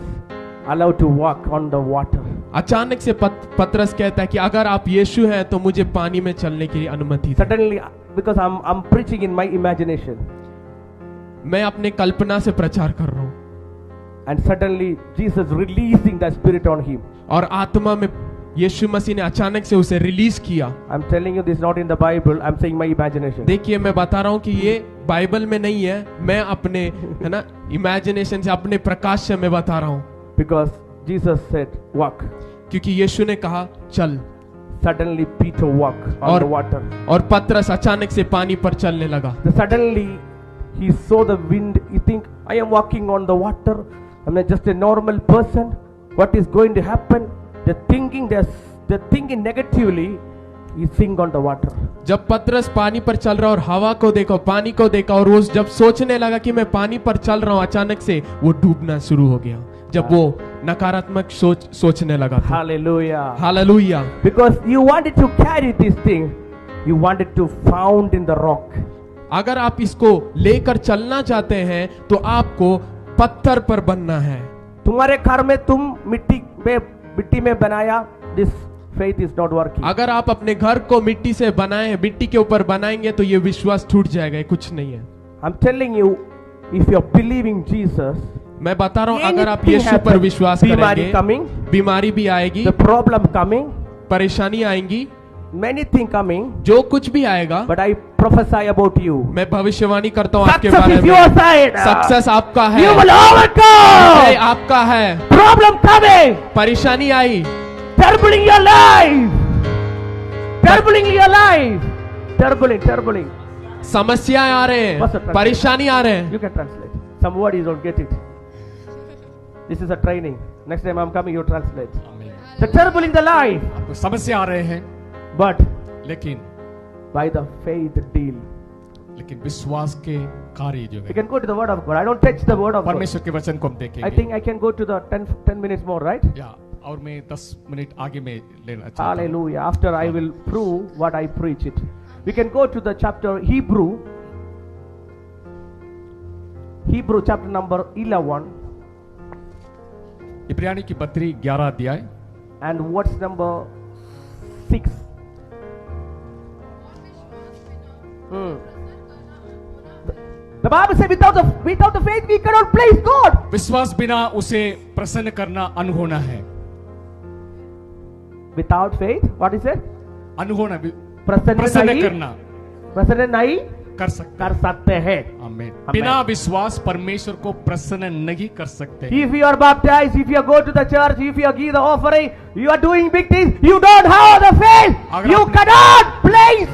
allowed to walk on the water. अचानक से पतरस कहता है कि अगर आप यीशु हैं तो मुझे पानी में चलने की अनुमति दे। Suddenly, because I'm preaching in my imagination. मैं अपने कल्पना से प्रचार कर रहा हूँ। And suddenly Jesus releasing the spirit on him. और आत्मा में यीशु मसीह ने अचानक से उसे रिलीज किया। I'm telling you this is not in the Bible. I'm saying my imagination. देखिए मैं बता रहा हूँ कि ये बाइबल में नहीं है, मैं अपने है ना इमेजिनेशन से, अपने प्रकाश से मैं बता रहा हूँ। Because Jesus said, walk. क्योंकि यीशु ने कहा चल। Suddenly Peter walked on the water. और पतरस अचानक से पानी पर चलने लगा। Suddenly he saw the wind. He think, I am walking on the water. I'm just a normal person. What is going to happen? They're thinking negatively. He sink on the water. जब पतरस पानी पर चल रहा और हवा को देखा, पानी को देखा, और वो जब सोचने लगा कि मैं पानी पर चल रहा हूँ, अचानक से वो डूबना शुरू हो गया। जब वो नकारात्मक सोचने लगा था। Hallelujah. Hallelujah. Because you wanted to carry this thing, you wanted to found in the rock. अगर आप इसको लेकर चलना चाहते हैं तो आपको पत्थर पर बनना है। तुम्हारे घर में तुम मिट्टी में बनाया, this faith is not working. अगर आप अपने घर को मिट्टी से बनाए, मिट्टी के ऊपर बनाएंगे तो ये विश्वास टूट जाएगा, ये कुछ नहीं है। I'm telling you, if you're believing Jesus, मैं बता रहा हूँ अगर आप anything यीशु पर happen, विश्वास बीमारी करेंगे, coming, बीमारी भी आएगी, the problem coming, परेशानी आएंगी, many things coming, जो कुछ भी आएगा, but I prophesy about you. मैं भविष्यवाणी करता हूँ आपके Success बारे is में। your side. सक्सेस आपका है, You will overcome. जय आपका है। Problem coming, परेशानी आई, turbulent your life, turbulent your life, turbulent. समस्याएं आ रहे हैं, Pastor, परेशानी आ रहे हैं। You can translate. Some word you don't get it. This is a training. Next time I'm coming, you translate. आमीन। The turbulent the life, आपको समस्या आ रहे हैं, but लेकिन by the faith deal. विश्वास के कार्य जो You है, can go to the word of God. I don't touch the word of God. परमेश्वर के वचन को हम I देखेंगे। think I can go to the 10 minutes more, right? या और मैं 10 मिनट आगे में लेना चाहता हूँ। Hallelujah. After I will prove what I preach it. We can go to the chapter Hebrew chapter number 11 इब्रानी की पत्री 11 अध्याय and what's number 6. The Bible says without the faith we cannot please God. विश्वास बिना उसे प्रसन्न करना अनहोना है। Without faith, what is it? अनहोना, प्रसन्न नहीं कर सकते कर सकते हैं. आमीन। Amen. बिना विश्वास परमेश्वर को प्रसन्न नहीं कर सकते। If you are baptized, if you go to the church, if you give the offering, you are doing big things, you don't have the faith, अगर you आपने- cannot please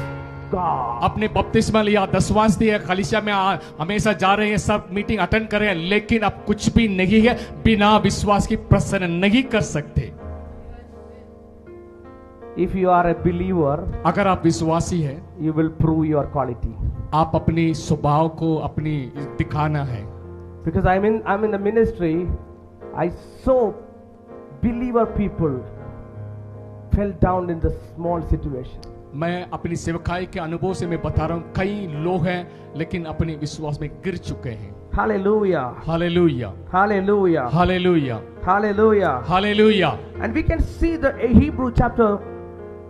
God. अपने बपतिस्मा लिया, दसवांश दिया, कलीसिया में हमेशा जा रहे हैं, सब मीटिंग अटेंड कर रहे हैं, लेकिन अब कुछ भी नहीं है, बिना विश्वास की प्रसन्न नहीं कर सकते। If you are a believer, अगर आप विश्वासी हैं, you will prove your quality. आप अपनी स्वभाव को अपनी दिखाना है। Because I'm in the ministry, I saw believer people fell down in the small situation. मैं अपनी सेवकाई के अनुभव से मैं बता रहा हूँ, कई लोग हैं लेकिन अपने विश्वास में गिर चुके हैं। Hallelujah. Hallelujah, Hallelujah. Hallelujah, Hallelujah. Hallelujah. And we can see the Hebrew chapter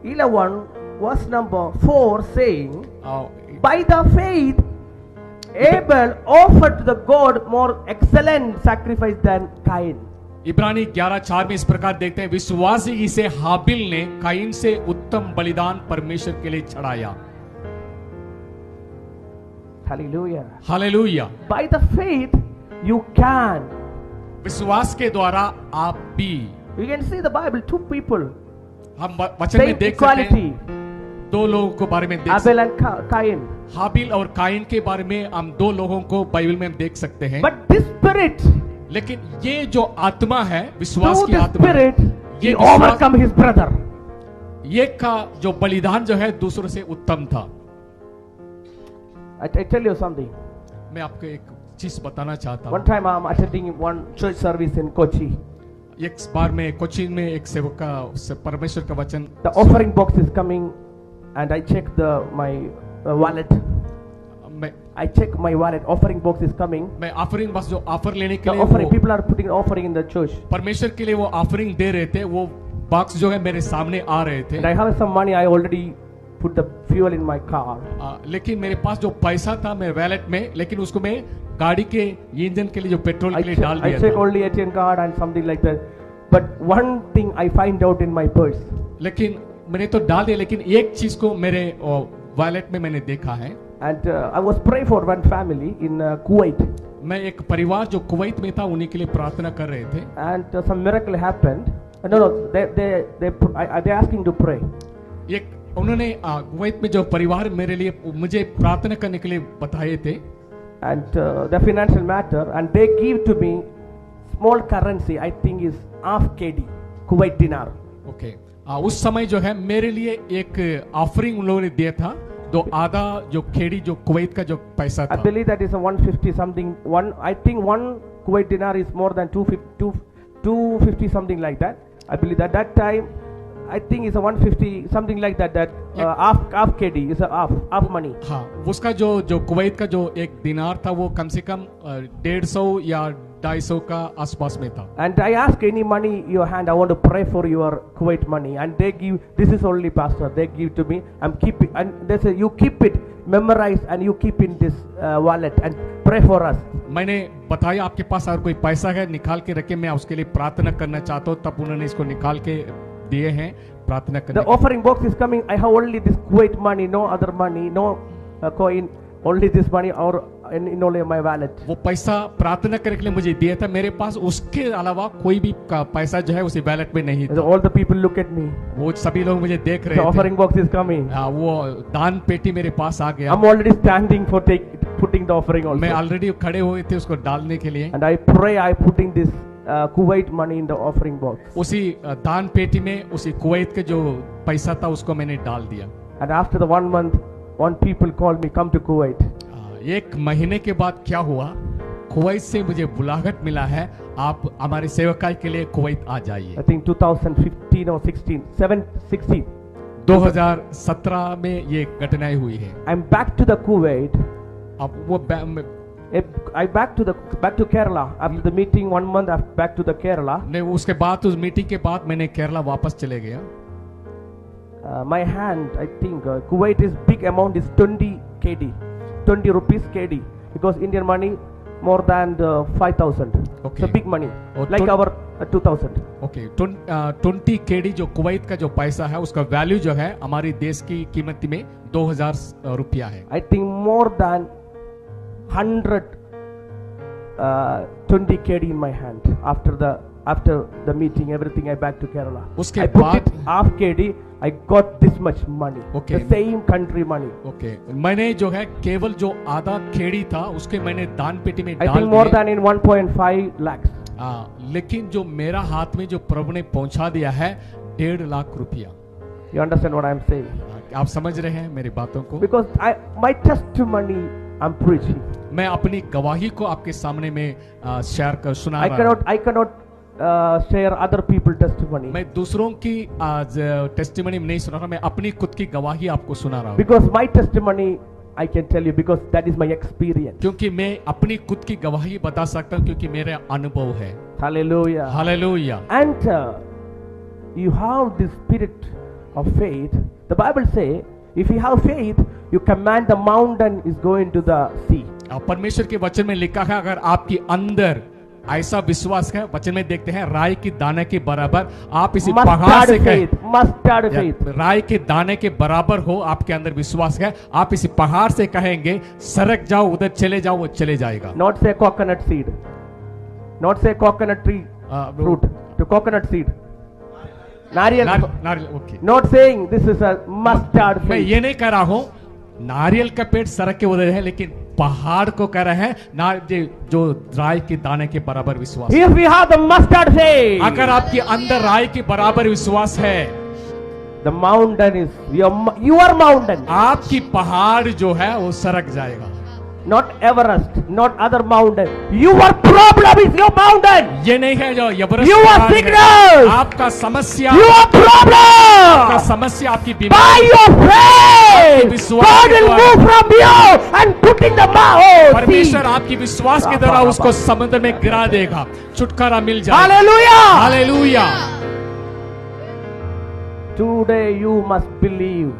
11 verse number 4 saying, by the faith Abel offered to the God more excellent sacrifice than Cain. इब्रानी 11:4 में इस प्रकार देखते हैं, विश्वासी इसे हाबिल ने काइन से उत्तम बलिदान परमेश्वर के लिए चढ़ाया। Hallelujah. Hallelujah. By the faith you can. विश्वास के द्वारा आप भी, We can see the Bible, two people, हम वचन में same देख सकते equality, हैं, दो लोगों को बारे में देख सकते Abel and Cain. हैं। हाबिल और काइन के बारे में हम दो लोगों को बाइबल में हम देख सकते हैं। But this spirit, लेकिन ये जो आत्मा है, विश्वास through की the आत्मा, spirit, ये he विश्वास- overcome his brother. ये का जो बलिदान जो है दूसरों से उत्तम था। I tell you something. मैं आपको एक चीज बताना चाहता One हूँ। time I'm attending one church service in Kochi. एक बार मैं कोचीन में एक सेवक का परमेश्वर का वचन The offering box is coming, and I check my wallet. I check my wallet. Offering box is coming. मैं ऑफरिंग बस जो ऑफर लेने के The लिए offering, वो people are putting offering in the church. परमेश्वर के लिए वो ऑफरिंग दे रहे थे, वो बॉक्स जो है मेरे सामने आ रहे थे। And I have some money. I already put the fuel in my car. लेकिन मेरे पास जो पैसा था मेरे वैलेट में, लेकिन उसको मैं गाड़ी के इंजन के लिए जो पेट्रोल के लिए डाल I दिया check था। only ATM card and something like that. But one thing I find out in my purse. लेकिन मैंने तो डाल दिया, लेकिन एक चीज को मेरे वैलेट में मैंने देखा है। And I was praying for one family in Kuwait. मैं एक परिवार जो कुवैत में था उन्हीं के लिए प्रार्थना कर रहे थे। And some miracle happened. No, they asking to pray. एक उन्होंने कुवैत में जो परिवार मेरे लिए मुझे प्रार्थना करने के लिए बताए थे। And the financial matter, and they give to me small currency. I think is half KD, Kuwait dinar. Okay, उस समय जो है मेरे लिए एक ऑफरिंग उन लोगों ने दिया था, तो आधा जो खेड़ी जो कुवैत का जो पैसा I था। believe that is a 150 something. I think one Kuwait dinar is more than 250 something like that. I believe that time, I think it's a 150 something like that. Half KD is a half money. हाँ, उसका जो Kuwait का जो एक दिनार था वो कम से कम 150 या 250 का आसपास में था। And I ask any money in your hand, I want to pray for your Kuwait money, and they give. This is only pastor. They give to me. I'm keeping, and they say you keep it, memorize, and you keep in this wallet and pray for us. मैंने बताया आपके पास अगर कोई पैसा है निकाल के रखे, मैं उसके लिए प्रार्थना करना चाहता हूँ, तब उन्होंने इसको निकाल के दिए हैं प्रार्थना करने The offering box is coming. I have only this Kuwait money, no other money, no coin, only this money or in only my wallet. वो पैसा प्रार्थना करने के लिए मुझे दिया था, मेरे पास उसके अलावा कोई भी पैसा जो है उसी वैलेट में नहीं था। All the people look at me. वो सभी लोग मुझे देख The रहे थे। offering box is coming. वो दान पेटी मेरे पास आ गया। I'm already standing for putting the offering मैं also. ऑलरेडी खड़े हुए थे उसको डालने के लिए। And I pray I putting this Kuwait money in the offering box. उसी दान पेटी में उसी कुवैत के जो पैसा था उसको मैंने डाल दिया। And after the 1 month, one people called me, come to Kuwait. एक महीने के बाद क्या हुआ, कुवैत से मुझे बुलाहट मिला है, आप हमारे सेवकाई के लिए कुवैत आ जाइए। I think 2015 or 16. 2017 में ये घटनाएं हुई है। I'm back to the Kuwait. अब वो I back to Kerala after the meeting 1 month. I'm back to the Kerala. ने उसके बाद उस मीटिंग के बाद मैंने केरला वापस चले गया। My hand, I think Kuwait is big amount is 20 KD, 20 rupees KD, because Indian money more than 5,000. Okay. So big money, Oh, like our 2,000. Okay, 20 KD जो कुवैत का जो पैसा है उसका वैल्यू जो है हमारी देश की कीमत में 2000 रुपया है। I think more than 120 KD in my hand. After the meeting, everything I back to Kerala. उसके I put बाद- it half KD. I got this much money. Okay. The same country money. Okay, मैंने जो है केवल जो आधा खेड़ी था उसके मैंने दान पेटी में I डाल think more दिए। than in 1.5 lakhs. लेकिन जो मेरा हाथ में जो प्रभु ने पहुंचा दिया है 1.5 लाख रुपया। You understand what I am saying? आप समझ रहे हैं मेरी बातों को? Because my testimony I'm preaching. मैं अपनी गवाही को आपके सामने में शेयर कर सुना I रहा हूं। cannot share other people testimony. मैं दूसरों की टेस्टिमनी नहीं सुना रहा, मैं अपनी खुद की गवाही आपको सुना रहा हूं। Because my testimony I can tell you because that is my experience. क्योंकि मैं अपनी खुद की गवाही बता सकता हूं क्योंकि मेरा अनुभव है। Hallelujah. Hallelujah. And you have the spirit of faith. The Bible say if you have faith, you command the mountain is going to the sea. परमेश्वर के वचन में लिखा है अगर आपके अंदर ऐसा विश्वास है, वचन में देखते हैं राई की दाने के बराबर आप इसी पहाड़ से कहें, Mustard faith. राई के दाने के बराबर हो आपके अंदर विश्वास है, आप इसी पहाड़ से कहेंगे सरक जाओ उधर चले जाओ, वो चले जाएगा। Not say coconut seed. Not say coconut tree fruit. To coconut seed. Nariyal. नारियल, okay. Not saying this is a mustard मैं faith. ये नहीं कह रहा हूं नारियल का पेड़ सड़क के उधर है, लेकिन पहाड़ को कह रहे हैं जो राई के दाने के बराबर विश्वास। If we have the mustard faith, अगर आपके अंदर राई के बराबर विश्वास है, the mountain is your mountain. आपकी पहाड़ जो है वो सरक जाएगा। not Everest, not other mountain. Your problem is your mountain. ये नहीं है जो एवरेस्ट Your पहाड़ है। sickness. आपका समस्या, Your आपका problem. समस्या आपकी By बीमारी your faith, विश्वास God के will द्वारा। move from you and put in the mouth. परमेश्वर आपकी विश्वास के द्वारा उसको समुद्र में गिरा देगा, छुटकारा मिल जाएगा। Hallelujah. Hallelujah. Today you must believe.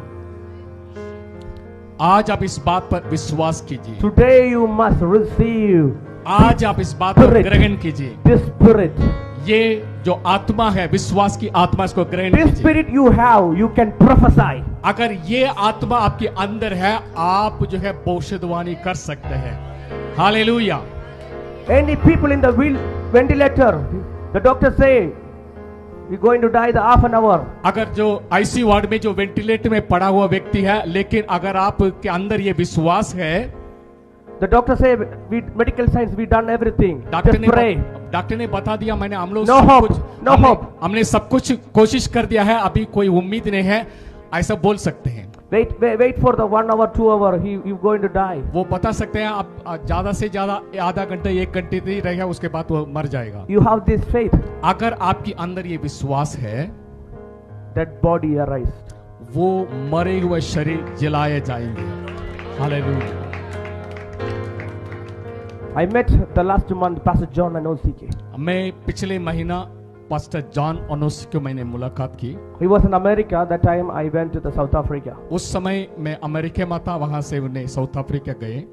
आज आप इस बात पर विश्वास कीजिए। Today you must receive आज आप इस बात को Spirit. ग्रहण कीजिए। this spirit. ये जो आत्मा है, विश्वास की आत्मा, इसको ग्रहण This कीजिए। spirit you have, you can prophesy. अगर ये आत्मा आपके अंदर है, आप जो है भविष्यवाणी कर सकते हैं। Hallelujah. Any people in the ventilator, the doctor say, you're going to die the half an hour. अगर जो आईसीयू वार्ड में जो वेंटिलेटर में पड़ा हुआ व्यक्ति है, लेकिन अगर आपके अंदर ये विश्वास है, The doctor say, we medical science, we done everything. Doctor Just pray. ने बता दिया, मैंने हम लोग No सब hope, कुछ no हमने- hope. हमने सब कुछ कोशिश कर दिया है, अभी कोई उम्मीद नहीं है, ऐसा बोल सकते हैं। Wait for the 1 hour, 2 hour. You're going to die. वो बता सकते हैं आप ज्यादा से ज्यादा आधा घंटे 1 घंटे ही रहेगा, उसके बाद वो मर जाएगा। You have this faith. अगर आपके अंदर ये विश्वास है, That body arise. वो मरे हुए शरीर जलाए जाएंगे। Hallelujah. I met the last month Pastor John Anosike. मैं पिछले महीना पास्टर जॉन ओनोसी को मैंने मुलाकात की। He was in America. That time I went to the South Africa. उस समय मैं अमेरिका में था, वहां से उन्हें साउथ अफ्रीका गए।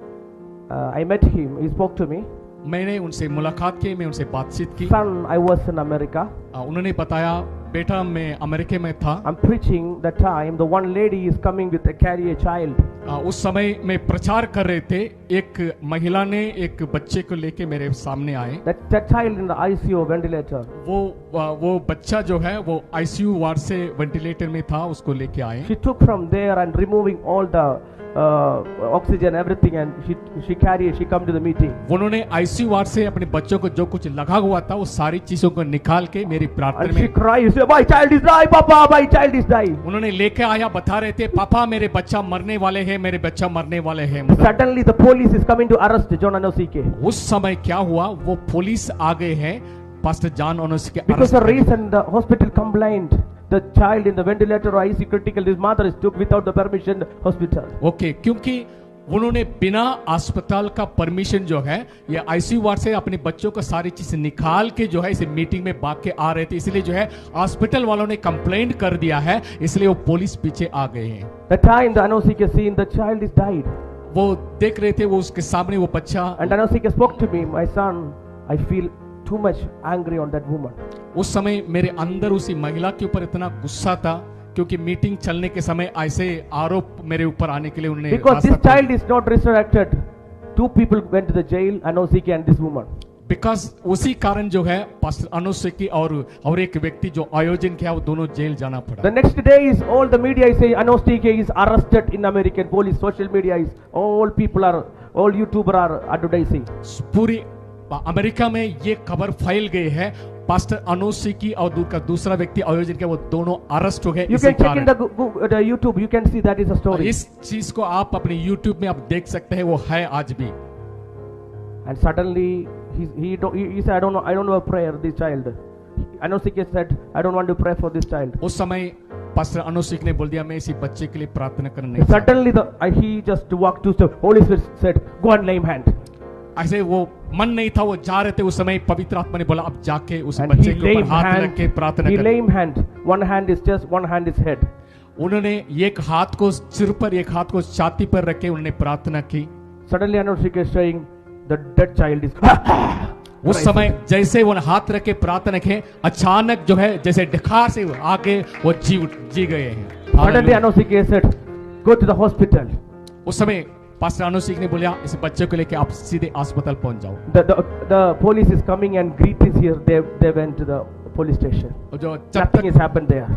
I met him. He spoke to me. मैंने उनसे मुलाकात की, मैं उनसे बातचीत की। Son, I was in America. उन्होंने बताया, बेटा मैं अमेरिका में था। I'm preaching that time. The one lady is coming with a carry a child. उस समय मैं प्रचार कर रहे थे, एक महिला ने एक बच्चे को लेके मेरे सामने आए। That child in the ICU ventilator. वो बच्चा जो है वो आईसीयू वार्ड से वेंटिलेटर में था, उसको लेके आए। She took from there and removing all the oxygen, everything, and she carried. She come to the meeting. उन्होंने आईसीयू वार्ड से अपने बच्चों को जो कुछ लगा हुआ था, वो सारी चीजों को निकाल के मेरी प्रार्थना And she में cries, "My child is die, Papa. My child is die." उन्होंने लेके आया, बता रहे थे, पापा मेरे बच्चा मरने वाले हैं, मेरे बच्चा मरने वाले हैं। Suddenly the police is coming to arrest John Anosike. उस समय क्या हुआ, वो पुलिस आ गए हैं पास्टर जॉन ओनोसी के Because arrest the करने। reason the hospital complained, the child in the ventilator or ICU critical, his mother is took without the permission hospital. Okay, क्योंकि उन्होंने बिना अस्पताल का परमिशन जो है, ये आईसीयू वार्ड से अपने बच्चों को सारी चीज निकाल के जो है इसे मीटिंग में भाग के आ रहे थे, इसलिए जो है हॉस्पिटल वालों ने कंप्लेंट कर दिया है, इसलिए वो पुलिस पीछे आ गए हैं। The time the Anosike seen, the child is died. वो देख रहे थे, वो उसके सामने वो बच्चा, And Anosike spoke to me, "My son, I feel too much angry on that woman." उस समय मेरे अंदर उसी महिला के ऊपर इतना गुस्सा था, क्योंकि मीटिंग चलने के समय ऐसे आरोप मेरे ऊपर आने के लिए उन्होंने Because this child is not resurrected. 2 people went to the jail, Anosike and this woman. Because उसी कारण जो है पास्टर अनुसेकी और एक व्यक्ति जो आयोजन किया, वो दोनों जेल जाना पड़ा। The next day is all the media is saying Anosike is arrested in American police. Social media is all YouTuber are advertising. पूरी अमेरिका में ये खबर फैल गई है, पास्टर अनुसेकी और दूसरा व्यक्ति आयोजन किया, वो दोनों अरेस्ट हो गए। You can check in the YouTube. You can see that is a story. इस चीज को आप अपने YouTube में आप देख सकते हैं, वो है आज भी। And suddenly he said, I don't know a prayer this child. Anosike said, I don't want to pray for this child. उस समय पास्टर अनुसेकी ने बोल दिया, मैं इसी बच्चे के लिए प्रार्थना करना नहीं चाहता। Suddenly he just walked 2 steps. Holy Spirit said, go and lay him hand. ऐसे वो मन नहीं था, वो जा रहे थे, उस समय पवित्र आत्मा ने बोला, अब जाके उस And बच्चे he के lay ऊपर him हाथ hand. रख के प्रार्थना He कर। lay him hand. One hand is chest, one hand is head. उन्होंने एक हाथ को सिर पर, एक हाथ को छाती पर रख के उन्होंने प्रार्थना की। Suddenly Anosike is saying, the dead child is. उस समय जैसे वो हाथ रख के प्रार्थना की, अचानक जो है जैसे ढकार से आके वो जी गए हैं। Suddenly Anosike said, go to the hospital. उस समय पास्टर अनुसेकी ने बोला, इस बच्चे को लेके आप सीधे अस्पताल पहुंच जाओ। The police is coming and greet is here. They went to the police station. जो जब Nothing तक has happened there.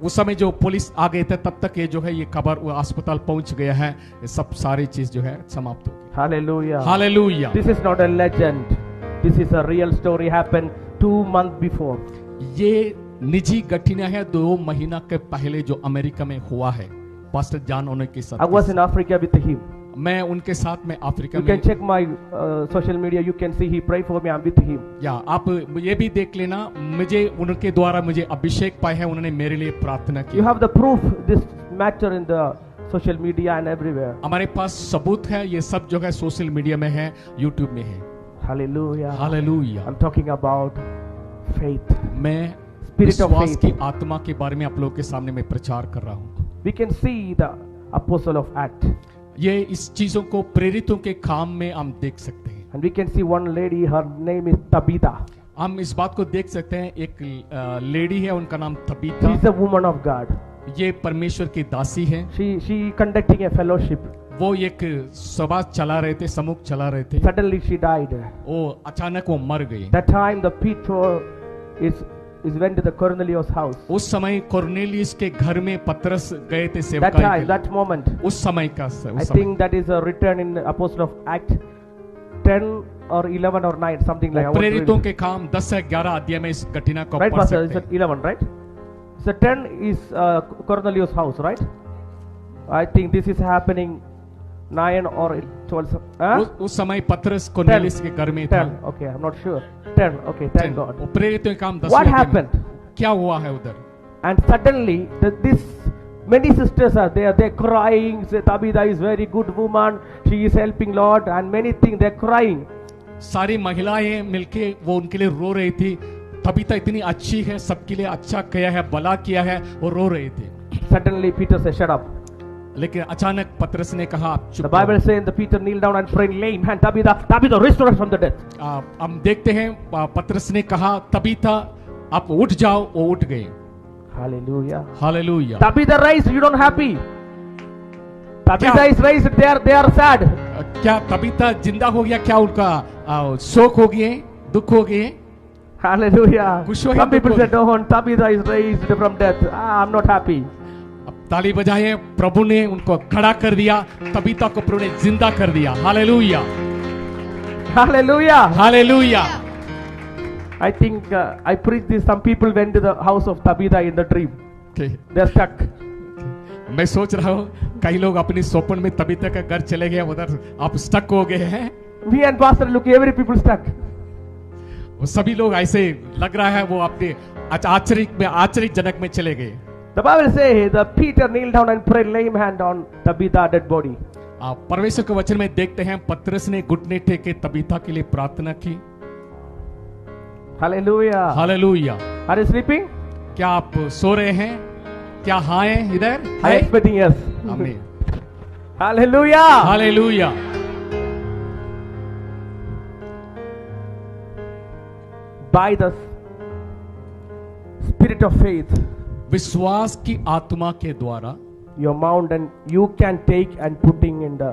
उस समय जो पुलिस आ गए थे, तब तक ये जो है ये खबर वो अस्पताल पहुंच गया है, ये सब सारी चीज जो है समाप्त हो गई। Hallelujah. Hallelujah. This is not a legend. This is a real story happened 2 months before. ये निजी घटना है 2 महीना के पहले जो अमेरिका में हुआ है, पास्टर जॉन ओनोसी के I was साथ। in Africa with him. मैं उनके साथ में अफ्रीका You में can check my social media. You can see he pray for me. I'm with him. या आप ये भी देख लेना, मुझे उनके द्वारा मुझे अभिषेक पाए हैं, उन्होंने मेरे लिए प्रार्थना की। You have the proof this matter in the social media and everywhere. हमारे पास सबूत है, ये सब जो है सोशल मीडिया में है, यूट्यूब में है। Hallelujah. Hallelujah. I'm talking about faith. मैं Spirit of विश्वास faith. की आत्मा के बारे में आप लोगों के सामने मैं प्रचार कर रहा हूँ। We can see the apostle of Acts, ये इस चीजों को प्रेरितों के काम में हम देख सकते हैं। and we can see one lady. Her name is Tabitha. हम इस बात को देख सकते हैं, एक लेडी है, उनका नाम She Tabitha. is a woman of God. ये परमेश्वर की दासी है। She conducting a fellowship. वो एक सभा चला रहे थे, समूह चला रहे थे। Suddenly she died. वो अचानक वो मर गई। That time the Peter is went to the Cornelius' house. उस समय कोर्नेलियस के घर में पतरस गए थे That सेवकाई time, के that moment. लिए। उस समय का I उस समय think that is written in Apostle of Act 10 or 11 or 9, something like that. प्रेरितों के काम 10 या 11 अध्याय में इस घटना को Right, पढ़ Pastor? सकते Is हैं। it 11, right? So 10 is Cornelius' house, right? I think this is happening 9 or 12. Huh? उस समय पतरस कोर्नेलियस के घर में था। 10. Okay, I'm not sure. 10. Okay, thank God. वो प्रेरितों के काम 10 What happened? क्या हुआ है उधर? And suddenly, this many sisters are there. They're crying. Say, Tabitha is very good woman. She is helping Lord, and many things. They're crying. सारी महिलाएं मिलके वो उनके लिए रो रही थी। तबीता इतनी अच्छी है, सबके लिए अच्छा किया है, भला किया है, वो रो रहे थे। Suddenly, Peter said, "Shut up." लेकिन अचानक पतरस ने कहा आप The चुप Bible रहो। says, the Peter kneeled down and prayed, lame hand, Tabitha, restore us from the death. हम देखते हैं पतरस ने कहा तबीता आप उठ जाओ, वो उठ गए। Hallelujah. Hallelujah. Tabitha raised. You don't happy. Tabitha क्या? is raised. They are sad. क्या तबीता जिंदा हो गया? क्या उनका शोक हो गए, दुख हो गए? Hallelujah. खुश हो Some गए, people दुख say, हो "No, Tabitha is raised from death. I'm not happy." अब ताली बजाए, प्रभु ने उनको खड़ा कर दिया, तबीता को प्रभु ने जिंदा कर दिया। Hallelujah. Hallelujah. Hallelujah. I think I preached this. Some people went to the house of Tabitha in the dream. Okay. They're stuck. मैं सोच रहा हूँ कई लोग अपनी स्वप्न में तबीता का घर चले गए, उधर आप स्टक हो गए हैं। Me and Pastor look, every people stuck. वो सभी लोग ऐसे लग रहा है वो अपने आश्चर्यजनक में चले गए। The Bible says the Peter kneeled down and prayed lame hand on Tabitha dead body. परमेश्वर के वचन में देखते हैं पतरस ने घुटने टेके तबीता के लिए प्रार्थना की। Hallelujah. Hallelujah. Are you sleeping? क्या आप सो रहे हैं? क्या हाँ हैं इधर? I'm expecting yes. आमीन। Hallelujah. Hallelujah. By the spirit of faith, विश्वास की आत्मा के द्वारा your mountain you can take and putting in the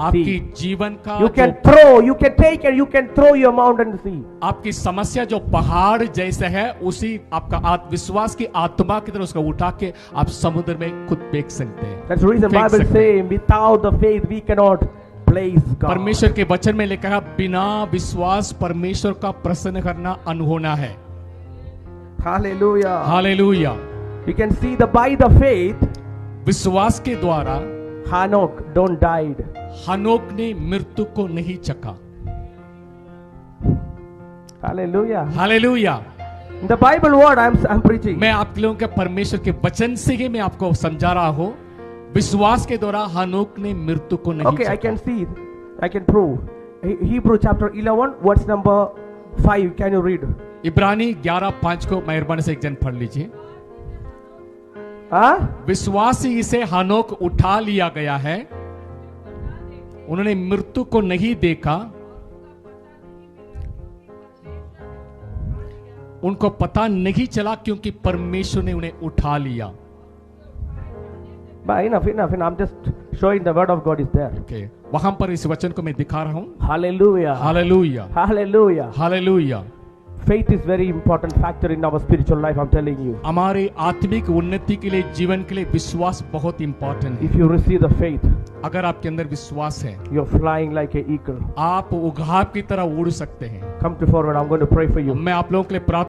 आपकी sea. जीवन का You can जो throw, you can take and you can throw your mountain in the sea. आपकी समस्या जो पहाड़ जैसे है, उसी आपका विश्वास की आत्मा की तरह उसको उठा के आप समुद्र में खुद फेंक सकते हैं। That's the reason फेंक Bible सकते हैं। says without the faith we cannot please God. परमेश्वर के वचन में लिखा है बिना विश्वास परमेश्वर का प्रसन्न करना अनहोना है। Hallelujah. Hallelujah. You can see the by the faith विश्वास के द्वारा Hanok don't died. हनोक ने मृत्यु को नहीं चखा। Hallelujah. Hallelujah. The Bible word I'm preaching. मैं आप लोगों के परमेश्वर के वचन से ही मैं आपको समझा रहा हूं। विश्वास के द्वारा हनोक ने मृत्यु को नहीं Okay, I चखा। can see. I can prove. Hebrew chapter 11, verse number 5. Can you read? इब्रानी 11:5 को मेहरबानी से एक जन पढ़ लीजिए। Huh? विश्वासी से हनोक उठा लिया गया है, उन्होंने मृत्यु को नहीं देखा, उनको पता नहीं चला क्योंकि परमेश्वर ने उन्हें उठा लिया। But enough. I'm just showing the word of God is there. Okay. वहां पर इस वचन को मैं दिखा रहा हूं। Hallelujah. Hallelujah. Hallelujah. Hallelujah. Faith is very important factor in our spiritual life. I'm telling you. हमारे आत्मिक उन्नति के लिए, जीवन के लिए विश्वास बहुत इंपॉर्टेंट है। If you receive the faith, अगर आपके अंदर विश्वास है, you're flying like an eagle. आप उघाब की तरह उड़ सकते हैं। Come to forward. I'm going to pray for you. मैं आप लोगों के लिए प्रार्थना